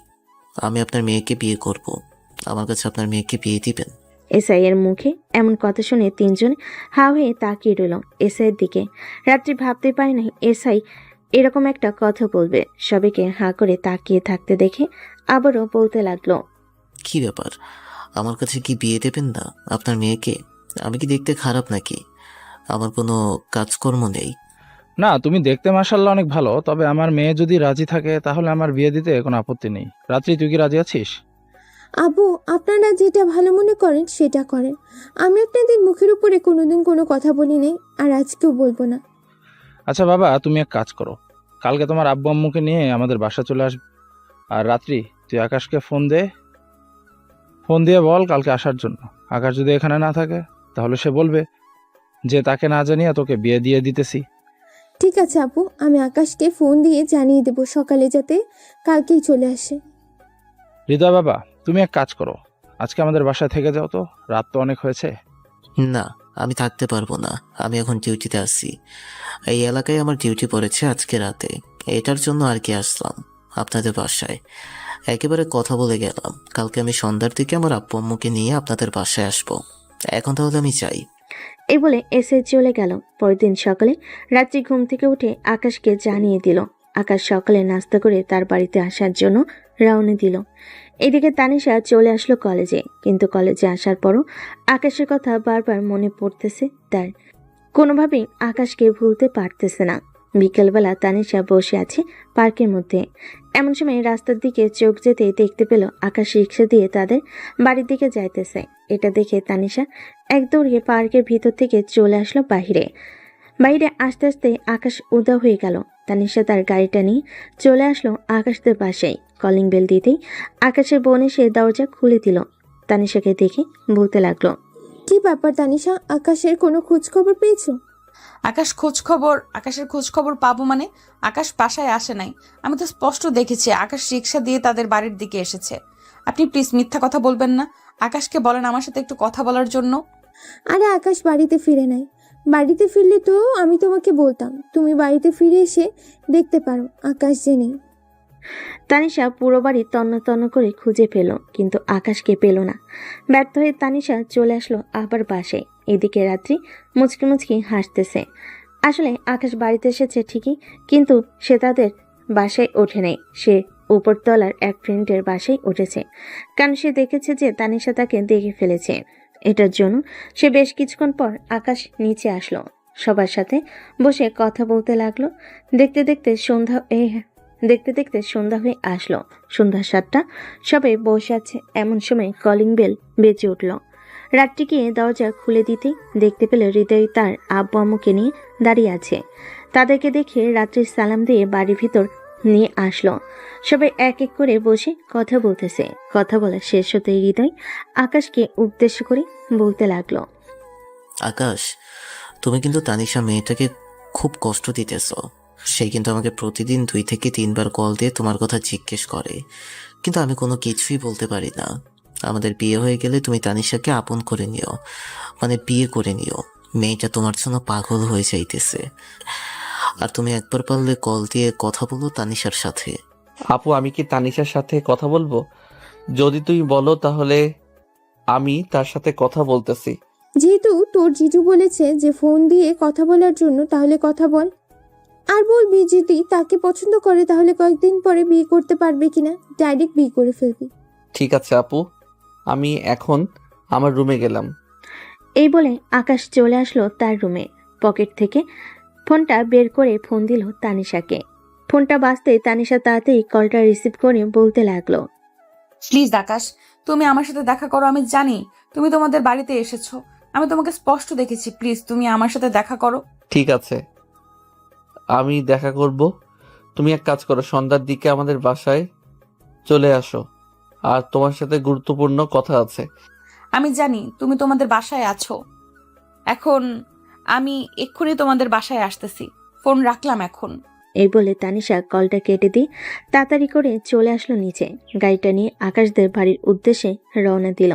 আমি আপনার মেয়েকে বিয়ে করব। আমার কাছে আপনার মেয়েকে বিয়ে দিবেন? এসআই এর মুখে এমন কথা শুনে তিনজন হা হয়ে তাকিয়ে রইল এসআইয়ের দিকে। রাত্রি ভাবতে পারে নাই এসআই এরকম একটা কথা বলবে। সবাইকে হা করে তাকিয়ে থাকতে দেখে আবারও বলতে লাগলো, কি ব্যাপার, আমার কাছে কি বিয়ে দেবেন না আপনার মেয়েকে? আমি কি দেখতে খারাপ নাকি? আমার কোনো কাজকর্ম নেই। না, তুমি দেখতে মাশাআল্লাহ অনেক ভালো, তবে আমার মেয়ে যদি রাজি থাকে তাহলে আমার বিয়ে দিতে কোনো আপত্তি নেই। রাত্রি, তুই কি রাজি আছিস? আব্বু, আপনারা যেটা ভালো মনে করেন সেটা করেন। আমি আপনাদের মুখের উপরে কোনোদিন কোনো কথা বলি নাই, আর আজকেও বলবো না। আচ্ছা বাবা, তুমি এক কাজ করো, কালকে তোমার আব্বু আম্মুকে নিয়ে আমাদের বাসা চলে আসবে। আর রাত্রি, তুই আকাশকে ফোন দিয়ে বল কালকে আসার জন্য। আকাশ যদি এখানে না থাকে তাহলে সে বলবে যে তাকে না জানিয়ে তোকে বিয়ে দিয়ে দিতেছি। ঠিক আছে আপু, আমি আকাশকে ফোন দিয়ে জানিয়ে দেবো সকালে যাতে কালকেই চলে আসে। হৃদয় বাবা, তুমি এক কাজ করো, আজকে আমাদের বাসায় থেকে যাও তো, রাত তো অনেক হয়েছে। না, আমি থাকতে পারবো না। আমি এখন ডিউটিতে আছি। এই এলাকায় আমার ডিউটি পড়েছে আজকে রাতে। এটার জন্য আর কি আসলাম আপনাদের বাসায়। একেবারে কথা বলে গেলাম, কালকে আমি সন্ধ্যার দিকে আমার আব্বু আম্মুকে নিয়ে আপনাদের বাসায় আসবো। এখন তাহলে আমি চাই। এই বলে এসে চলে গেল। পরের দিন সকালে রাত্রি ঘুম থেকে উঠে আকাশকে জানিয়ে দিল। আকাশ সকালে নাস্তা করে তার বাড়িতে আসার জন্য রওনা দিল। এদিকে তানিশা চলে আসলো কলেজে, কিন্তু কলেজে আসার পরও আকাশের কথা বারবার মনে পড়তেছে তার। কোনোভাবেই আকাশকে ভুলতে পারতেছে না। বিকেলবেলা তানিশা বসে আছে পার্কের মধ্যে। এমন সময় রাস্তার দিকে চোখ যেতে দেখতে পেল আকাশ রিক্সা দিয়ে তাদের বাড়ির দিকে যাইতেছে। এটা দেখে তানিশা এক দৌড়িয়ে পার্কের ভিতর থেকে চলে আসলো বাইরে। বাইরে আস্তে আস্তে আকাশ উদা হয়ে গেল। তানিশা তার গাড়িটা নিয়ে চলে আসলো আকাশদের পাশেই। কলিং বেল দিতেই আকাশের বোন এসে দরজা খুলে দিল। তানিশাকে দেখে বলতে লাগলো, কি ব্যাপার তানিশা, আকাশের কোনো খোঁজ খবর পেয়েছো? আকাশের খোঁজ খবর পাবো মানে? আকাশ বাসায় আসে নাই। আমি তো স্পষ্ট দেখেছি আকাশ রিক্সা দিয়ে তাদের বাড়ির দিকে এসেছে। আপনি প্লিজ মিথ্যা কথা বলবেন না। আকাশকে বলেন আমার সাথে একটু কথা বলার জন্য। আরে আকাশ বাড়িতে ফিরে নাই। বাড়িতে ফিরলে তো আমি তোমাকে বলতাম। তুমি বাড়িতে ফিরে এসে দেখতে পারো আকাশ যে নেই। তানিশা পুরো বাড়ি তন্ন তন্ন করে খুঁজে পেল, কিন্তু আকাশকে পেল না। ব্যর্থ হয়ে তানিশা চলে আসলো আবার বাসায়। এদিকে রাত্রি মুচকি মুচকি হাসতেছে। আসলে আকাশ বাড়িতে এসেছে ঠিকই, কিন্তু সে তাদের বাসায় ওঠে নেই। সে উপরতলার এক ফ্রেন্ডের বাসায় উঠেছে, কারণ সে দেখেছে যে তানিশা তাকে দেখে ফেলেছে। এটার জন্য সে বেশ কিছুক্ষণ পর আকাশ নিচে আসলো। সবার সাথে বসে কথা বলতে লাগলো। দেখতে দেখতে সন্ধ্যা হয়ে আসলো। সন্ধ্যা 7টা, সবাই বসে আছে। এমন সময় কলিং বেল বেজে উঠল। রাত্রি গিয়ে দরজা খুলে দিতেই দেখতে পেল হৃদয় তার আব্বু আম্মুকে নিয়ে দাঁড়িয়ে আছে। তাদেরকে দেখে রাত্রির সালাম দিয়ে বাড়ির ভিতর নিয়ে আসলো। সবাই এক এক করে বসে কথা বলতেছে। কথা বলা শেষ হতেই হৃদয় আকাশকে উদ্দেশ্য করে বলতে লাগলো, আকাশ, তুমি কিন্তু তানিশা মেয়েটাকে খুব কষ্ট দিতেছ। সে কিন্তু আমাকে প্রতিদিন 2 থেকে 3 বার কল দিয়ে তোমার কথা জিজ্ঞেস করে, কিন্তু আমি কোনো কিছুই বলতে পারি না। আমাদের বিয়ে হয়ে গেলে তুমি তানিশাকে আপন করে নিও, মানে বিয়ে করে নিও। মেয়েটা তোমার জন্য পাগল হয়ে যাইতেছে। আর তুমি একবার পারলে কল দিয়ে কথা বলো তানিশার সাথে। আপু, আমি কি তানিশার সাথে কথা বলবো? যদি তুই বলো তাহলে আমি তার সাথে কথা বলতেছি। যেহেতু তোর জিজু বলেছে যে ফোন দিয়ে কথা বলার জন্য, তাহলে কথা বল। আর বলবি যদি তাকে পছন্দ করে তাহলে কয়েকদিন পরে বিয়ে করতে পারবে কিনা, ডাইরেক্ট বিয়ে করে ফেলবি। ঠিক আছে আপু, আমি এখন আমার রুমে গেলাম। এই বলে আকাশ চলে আসলো তার রুমে। পকেট থেকে ফোনটা বের করে ফোন দিল তানিশাকে। ফোনটা বাজতে তানিশা তাড়াতাড়ি কলটা রিসিভ করে বলতে লাগলো, প্লিজ আকাশ, তুমি আমার সাথে দেখা করো। আমি জানি তুমি তোমাদের বাড়িতে এসেছো। আমি তোমাকে স্পষ্ট দেখেছি। প্লিজ তুমি আমার সাথে দেখা করো। ঠিক আছে, আমি দেখা করব। তুমি এক কাজ করো, সন্ধ্যার দিকে আমাদের বাসায় চলে আসো। আর তোমার সাথে গুরুত্বপূর্ণ কথা আছে। আমি জানি তুমি তোমাদের বাসায় আছো। এখন আমি এক্ষুনি তোমাদের বাসায় আসতেছি। ফোন রাখলাম এখন। এই বলে তানিশা কলটা কেটে দিয়ে তাড়াতাড়ি করে চলে আসলো নিচে। গাড়িটা নিয়ে আকাশদের বাড়ির উদ্দেশ্যে রওনা দিল।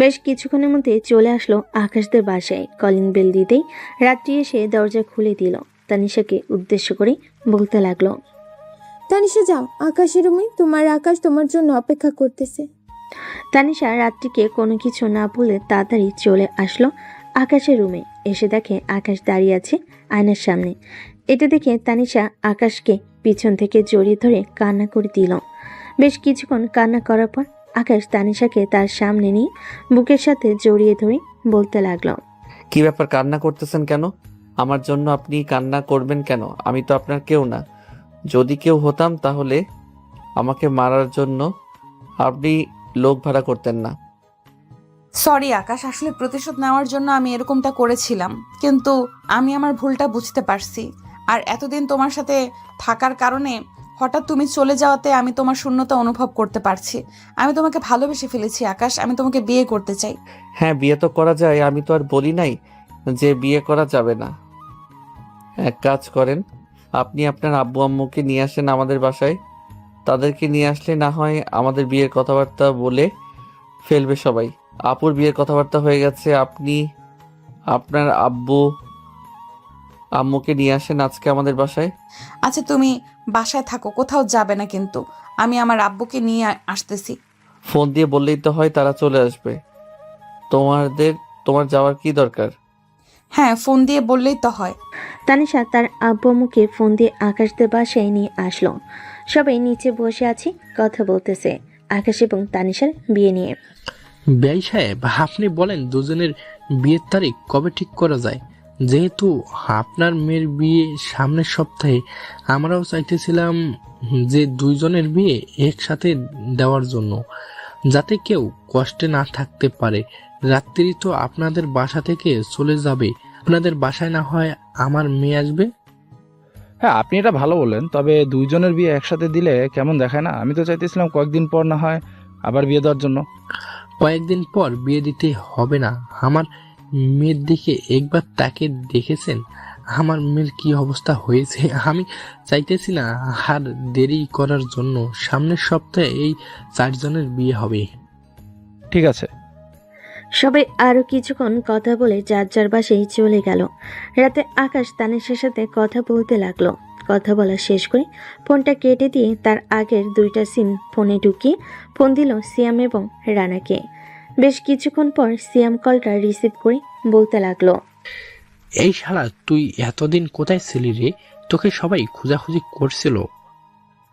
বেশ কিছুক্ষণের মধ্যে চলে আসলো আকাশদের বাসায়। কলিং বেল দিতেই রাত্রি এসে দরজা খুলে দিল। তানিশাকে উদ্দেশ্য করে বলতে লাগলো, তানিশা যাও আকাশের রুমে, তোমার আকাশ তোমার জন্য অপেক্ষা করতেছে। তানিশা রাত্রিকে কোনো কিছু না বলে তাড়াতাড়ি চলে আসলো আকাশের রুমে। এসে দেখে আকাশ দাঁড়িয়ে আছে আয়নার সামনে। এটা দেখে তানিশা আকাশকে পিছন থেকে জড়িয়ে ধরে কান্না করে দিল। বেশ কিছুক্ষণ কান্না করার পর আকাশ তানিশাকে তার সামনে নিয়ে বুকের সাথে জড়িয়ে ধরে বলতে লাগলো, কি ব্যাপার, কান্না করতেছেন কেন? আমার জন্য আপনি কান্না করবেন কেন? আমি তো আপনার কেউ না। যদি কেউ হতাম তাহলে আমাকে মারার জন্য আপনি লোক ভাড়া করতেন না। সরি আকাশ, আসলে প্রতিশোধ নেওয়ার জন্য আমি এরকমটা করেছিলাম, কিন্তু আমি আমার ভুলটা বুঝতে পারছি। আর এতদিন তোমার সাথে থাকার কারণে হঠাৎ তুমি চলে যাওয়াতে আমি তোমার শূন্যতা অনুভব করতে পারছি। আমি তোমাকে ভালোবেসে ফেলেছি আকাশ। আমি তোমাকে বিয়ে করতে চাই। হ্যাঁ, বিয়ে তো করা যায়। আমি তো আর বলি নাই যে বিয়ে করা যাবে না। এক কাজ করেন, আপনি আপনার আব্বু আম্মুকে নিয়ে আসেন আমাদের বাসায়। তাদেরকে নিয়ে আসলে না হয় আমাদের বিয়ের কথাবার্তা বলে ফেলবে সবাই। আপুর বিয়ের কথাবার্তা হয়ে গেছে, আপনি আপনার আব্বু আম্মুকে নিয়ে আসেন আজকে আমাদের বাসায়। আচ্ছা তুমি বাসায় থাকো, কোথাও যাবে না কিন্তু। আমি আমার আব্বুকে নিয়ে আসতেছি। ফোন দিয়ে বললেই তো হয়, তারা চলে আসবে। তোমার যাওয়ার কি দরকার? হ্যাঁ, ফোন দিয়ে বললেই তো হয়। তানিশা তার আব্বু আম্মুকে ফোন দিয়ে আকাশদের বাসায় নিয়ে আসলো। সবাই নিচে বসে আছে, কথা বলতেছে আকাশ এবং তানিশার বিয়ে নিয়ে। ব্যয় সাহেব, আপনি বলেন দুজনের বিয়ের তারিখ কবে ঠিক করা যায়? যেহেতু আপনার মেয়ের বিয়ে সামনের সপ্তাহে, আমরাও চাইতেছিলাম যে দুইজনের বিয়ে একসাথে দেওয়ার জন্য, যাতে কেউ কষ্টে না থাকতে পারে। রাত্রি তো আপনাদের বাসা থেকে চলে যাবে, আপনাদের বাসায় না হয় আমার মেয়ে আসবে। হ্যাঁ, আপনি এটা ভালো বললেন, তবে দুইজনের বিয়ে একসাথে দিলে কেমন দেখায় না? আমি তো চাইতেছিলাম কয়েকদিন পর না হয় আবার বিয়ে দেওয়ার জন্য। কয়েকদিন পর বিয়ে দিতে হবে না। আমার মেয়ের দিকে একবার তাকে দেখেছেন? আমার মেয়ের কি অবস্থা হয়েছে। আমি চাইতেছি না আর দেরি করার জন্য। সামনের সপ্তাহে এই 4 জনের বিয়ে হবে। ঠিক আছে। সবাই আরো কিছুক্ষণ কথা বলে যার যার বাসায় চলে গেল। রাতে আকাশ তানিশার সাথে কথা বলতে লাগলো। কথা বলা শেষ করে ফোনটা কেটে দিয়ে তার আগের 2টা সিম ফোনে ঢুকিয়ে ফোন দিল সিয়াম এবং রানাকে। বেশ কিছুক্ষণ পর সিয়াম কলটা রিসিভ করে বলতে লাগলো, এই শালা, তুই এতদিন কোথায় ছিলি রে? তোকে সবাই খোঁজাখুঁজি করছিল।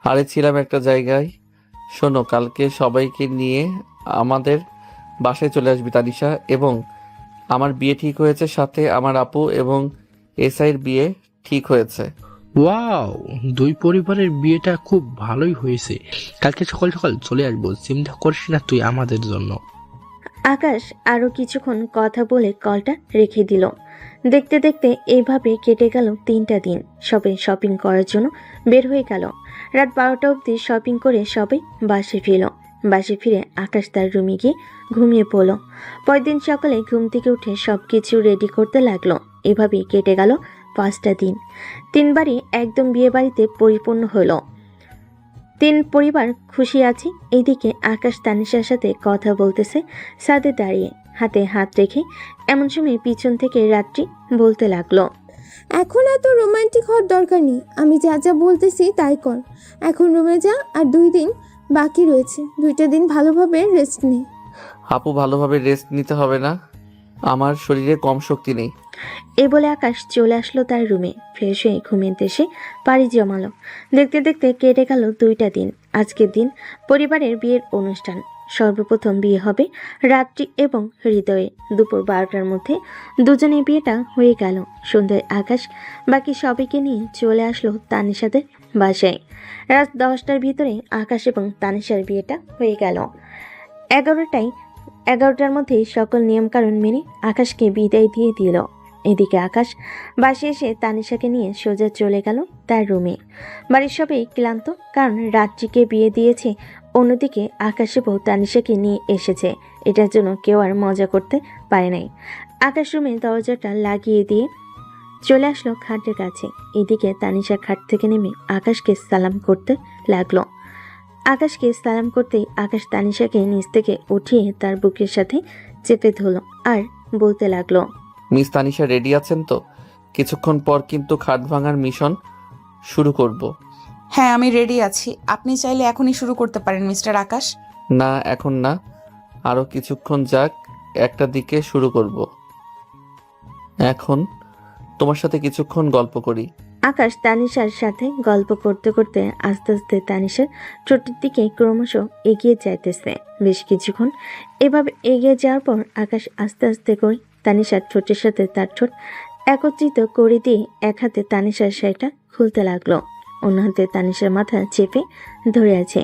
আরে ছিলাম একটা জায়গায়। শোনো, কালকে সবাইকে নিয়ে আমাদের বাসায় চলে আসবি তানিশা, এবং আমার বিয়ে ঠিক হয়েছে, সাথে আমার আপু এবং এসআইয়ের বিয়ে ঠিক হয়েছে। ওয়াও, দুই পরিবারের বিয়েটা খুব ভালোই হয়েছে। কালকে সকাল সকাল চলে আসবো, চিন্তা করিস না তুই আমাদের জন্য। আকাশ আরো কিছুক্ষণ কথা বলে কলটা রেখে দিল। দেখতে দেখতে এইভাবে কেটে গেল 3টা দিন। সবাই শপিং করার জন্য বের হয়ে গেল। রাত 12টা অবধি শপিং করে সবাই বাসে ফিরল। বাসে ফিরে আকাশ তার রুমে গিয়ে ঘুমিয়ে পড়ল। পরের দিন সকালে ঘুম থেকে উঠে সবকিছু রেডি করতে লাগলো। এভাবেই কেটে গেল 5টা দিন। 3 বাড়ি একদম বিয়ে বাড়িতে পরিপূর্ণ হলো। 3 পরিবার খুশি আছে। এদিকে আকাশ তানিশার সাথে কথা বলতেছে ছাদে দাঁড়িয়ে, হাতে হাত রেখে। এমন সময় পিছন থেকে রাত্রি বলতে লাগলো, এখন এত রোমান্টিক হওয়ার দরকার নেই। আমি যা যা বলতেছি তাই কর। এখন রুমে যা, আর 2 দিন বাকি রয়েছে। 2টা দিন ভালোভাবে রেস্ট নে। আপু, ভালোভাবে রেস্ট নিতে হবে না? আমার শরীরে কম শক্তি নেই। এই বলে আকাশ চলে আসলো তার রুমে। ফ্রেশ হয়ে ঘুমিয়ে এসে পাড়ি জমালো। দেখতে দেখতে কেটে গেল 2টা দিন। আজকের দিন পরিবারের বিয়ের অনুষ্ঠান। সর্বপ্রথম বিয়ে হবে রাত্রি এবং হৃদয়ে। দুপুর 12টার মধ্যে দুজনের বিয়েটা হয়ে গেল। সন্ধ্যায় আকাশ বাকি সবাইকে নিয়ে চলে আসলো তানিশাদের বাসায়। রাত 10টার ভিতরে আকাশ এবং তানিশার বিয়েটা হয়ে গেল। 11টার মধ্যেই সকল নিয়মকানুন মেনে আকাশকে বিদায় দিয়ে দিল। এদিকে আকাশ বাসে এসে তানিশাকে নিয়ে সোজা চলে গেল তার রুমে। বাড়ির সবাই ক্লান্ত, কারণ রাত্রিকে বিয়ে দিয়েছে। অন্যদিকে আকাশে বউ তানিশাকে নিয়ে এসেছে। এটার জন্য কেউ আর মজা করতে পারে নাই। আকাশ রুমে দরজাটা লাগিয়ে দিয়ে চলে আসলো খাটের কাছে। এদিকে তানিশা খাট থেকে নেমে আকাশকে সালাম করতে লাগলো। আকাশকে সালাম করতেই আকাশ তানিশাকে নিচ থেকে উঠিয়ে তার বুকের সাথে চেপে ধরল আর বলতে লাগলো, মিস তানিশা রেডি আছেন তো? কিছুক্ষণ পর কিন্তু খাট ভাঙার মিশন শুরু করব। হ্যাঁ, আমি রেডি আছি। আপনি চাইলে এখনই শুরু করতে পারেন মিস্টার আকাশ। না, এখন না, আরো কিছুক্ষণ যাক, একটা দিকে শুরু করব। এখন তোমার সাথে কিছুক্ষণ গল্প করি। আকাশ তানিশার সাথে গল্প করতে করতে আস্তে আস্তে তানিশার ঠোঁটের দিকে ক্রমশ এগিয়ে যাইতেছে। বেশ কিছুক্ষণ এভাবে এগিয়ে যাওয়ার পর আকাশ আস্তে আস্তে করে তানিশার ঠোঁটের সাথে তার ঠোঁট একত্রিত করে দিয়ে এক হাতে তানিশার শাড়িটা খুলতে লাগলো, অন্য হাতে তানিশার মাথা চেপে ধরে আছে।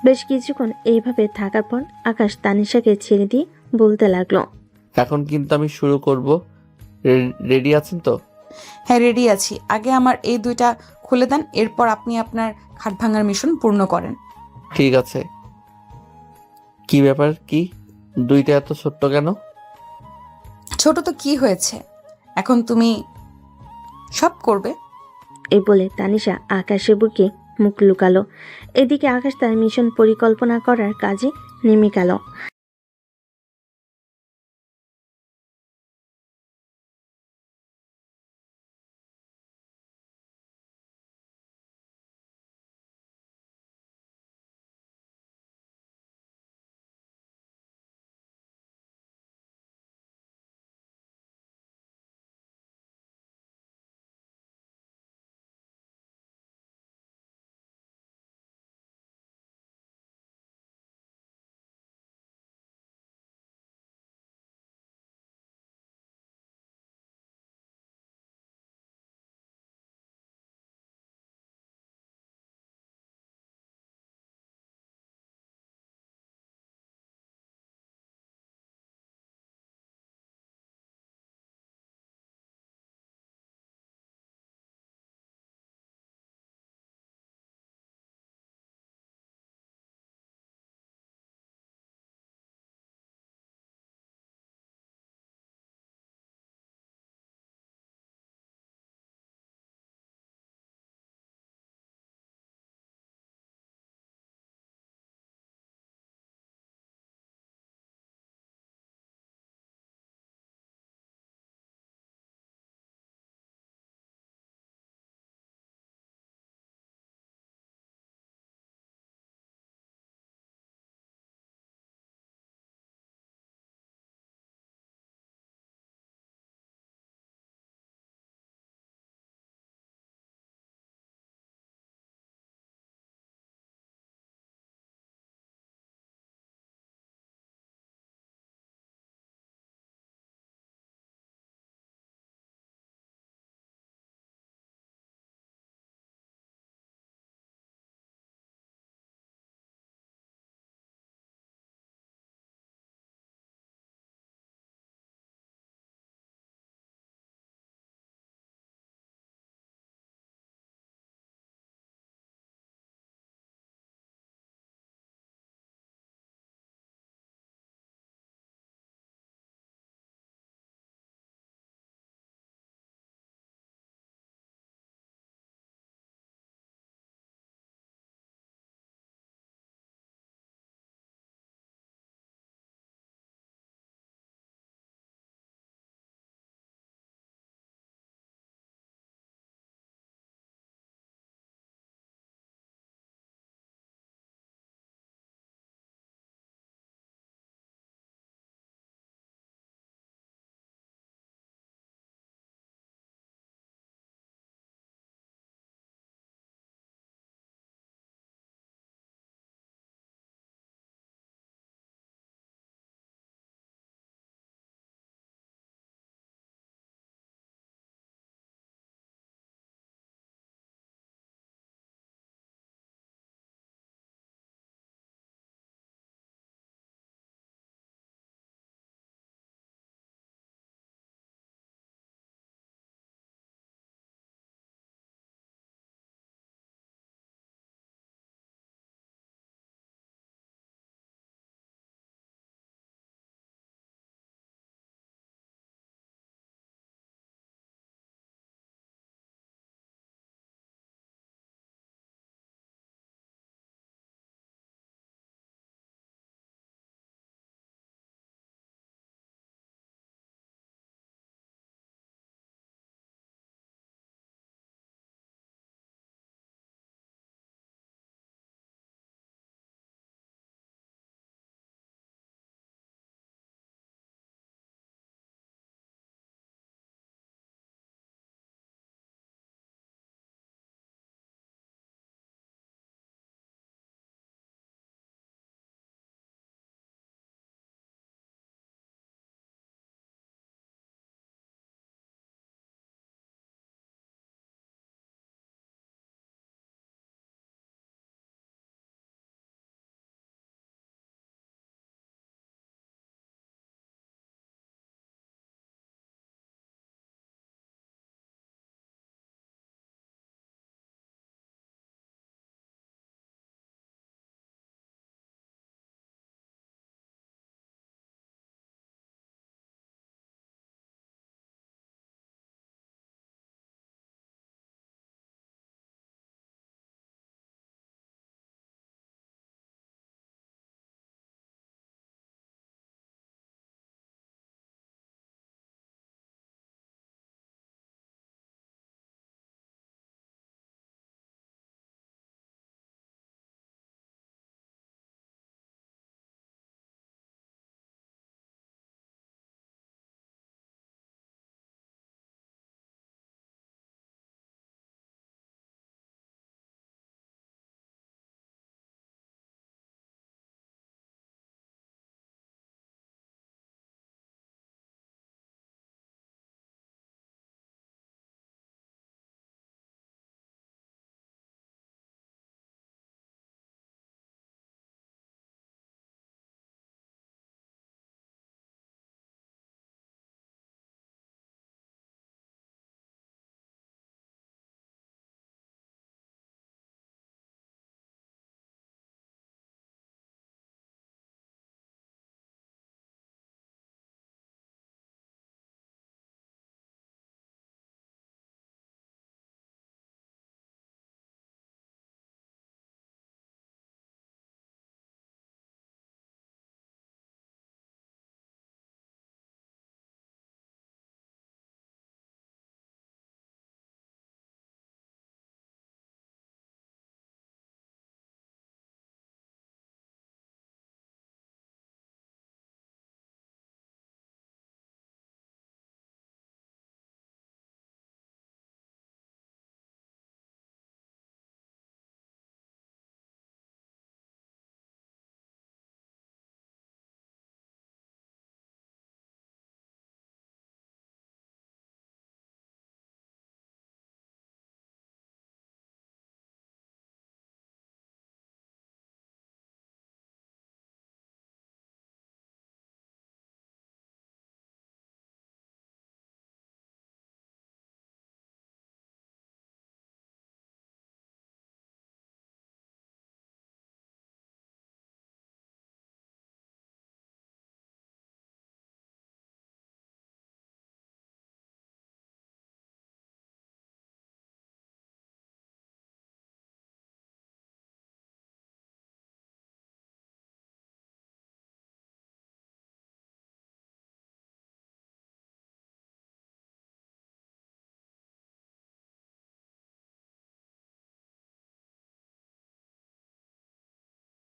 বেশ কিছুক্ষণ এইভাবে থাকার পর আকাশ তানিশাকে ছেড়ে দিয়ে বলতে লাগলো, এখন কিন্তু আমি শুরু করব। রেডি আছেন তো? হ্যাঁ, রেডি আছি। আগে আমার এই 2টা খুলে দেন, এরপর আপনি আপনার খাট ভাঙার মিশন পূর্ণ করেন। ঠিক আছে। কি ব্যাপার, কি 2টা এত ছোট্ট কেন? ছোট তো কি হয়েছে, এখন তুমি সব করবে। এই বলে তানিশা আকাশের বুকে মুখ লুকালো। এদিকে আকাশ তার মিশন পরিকল্পনা করার কাজে নেমে গেল।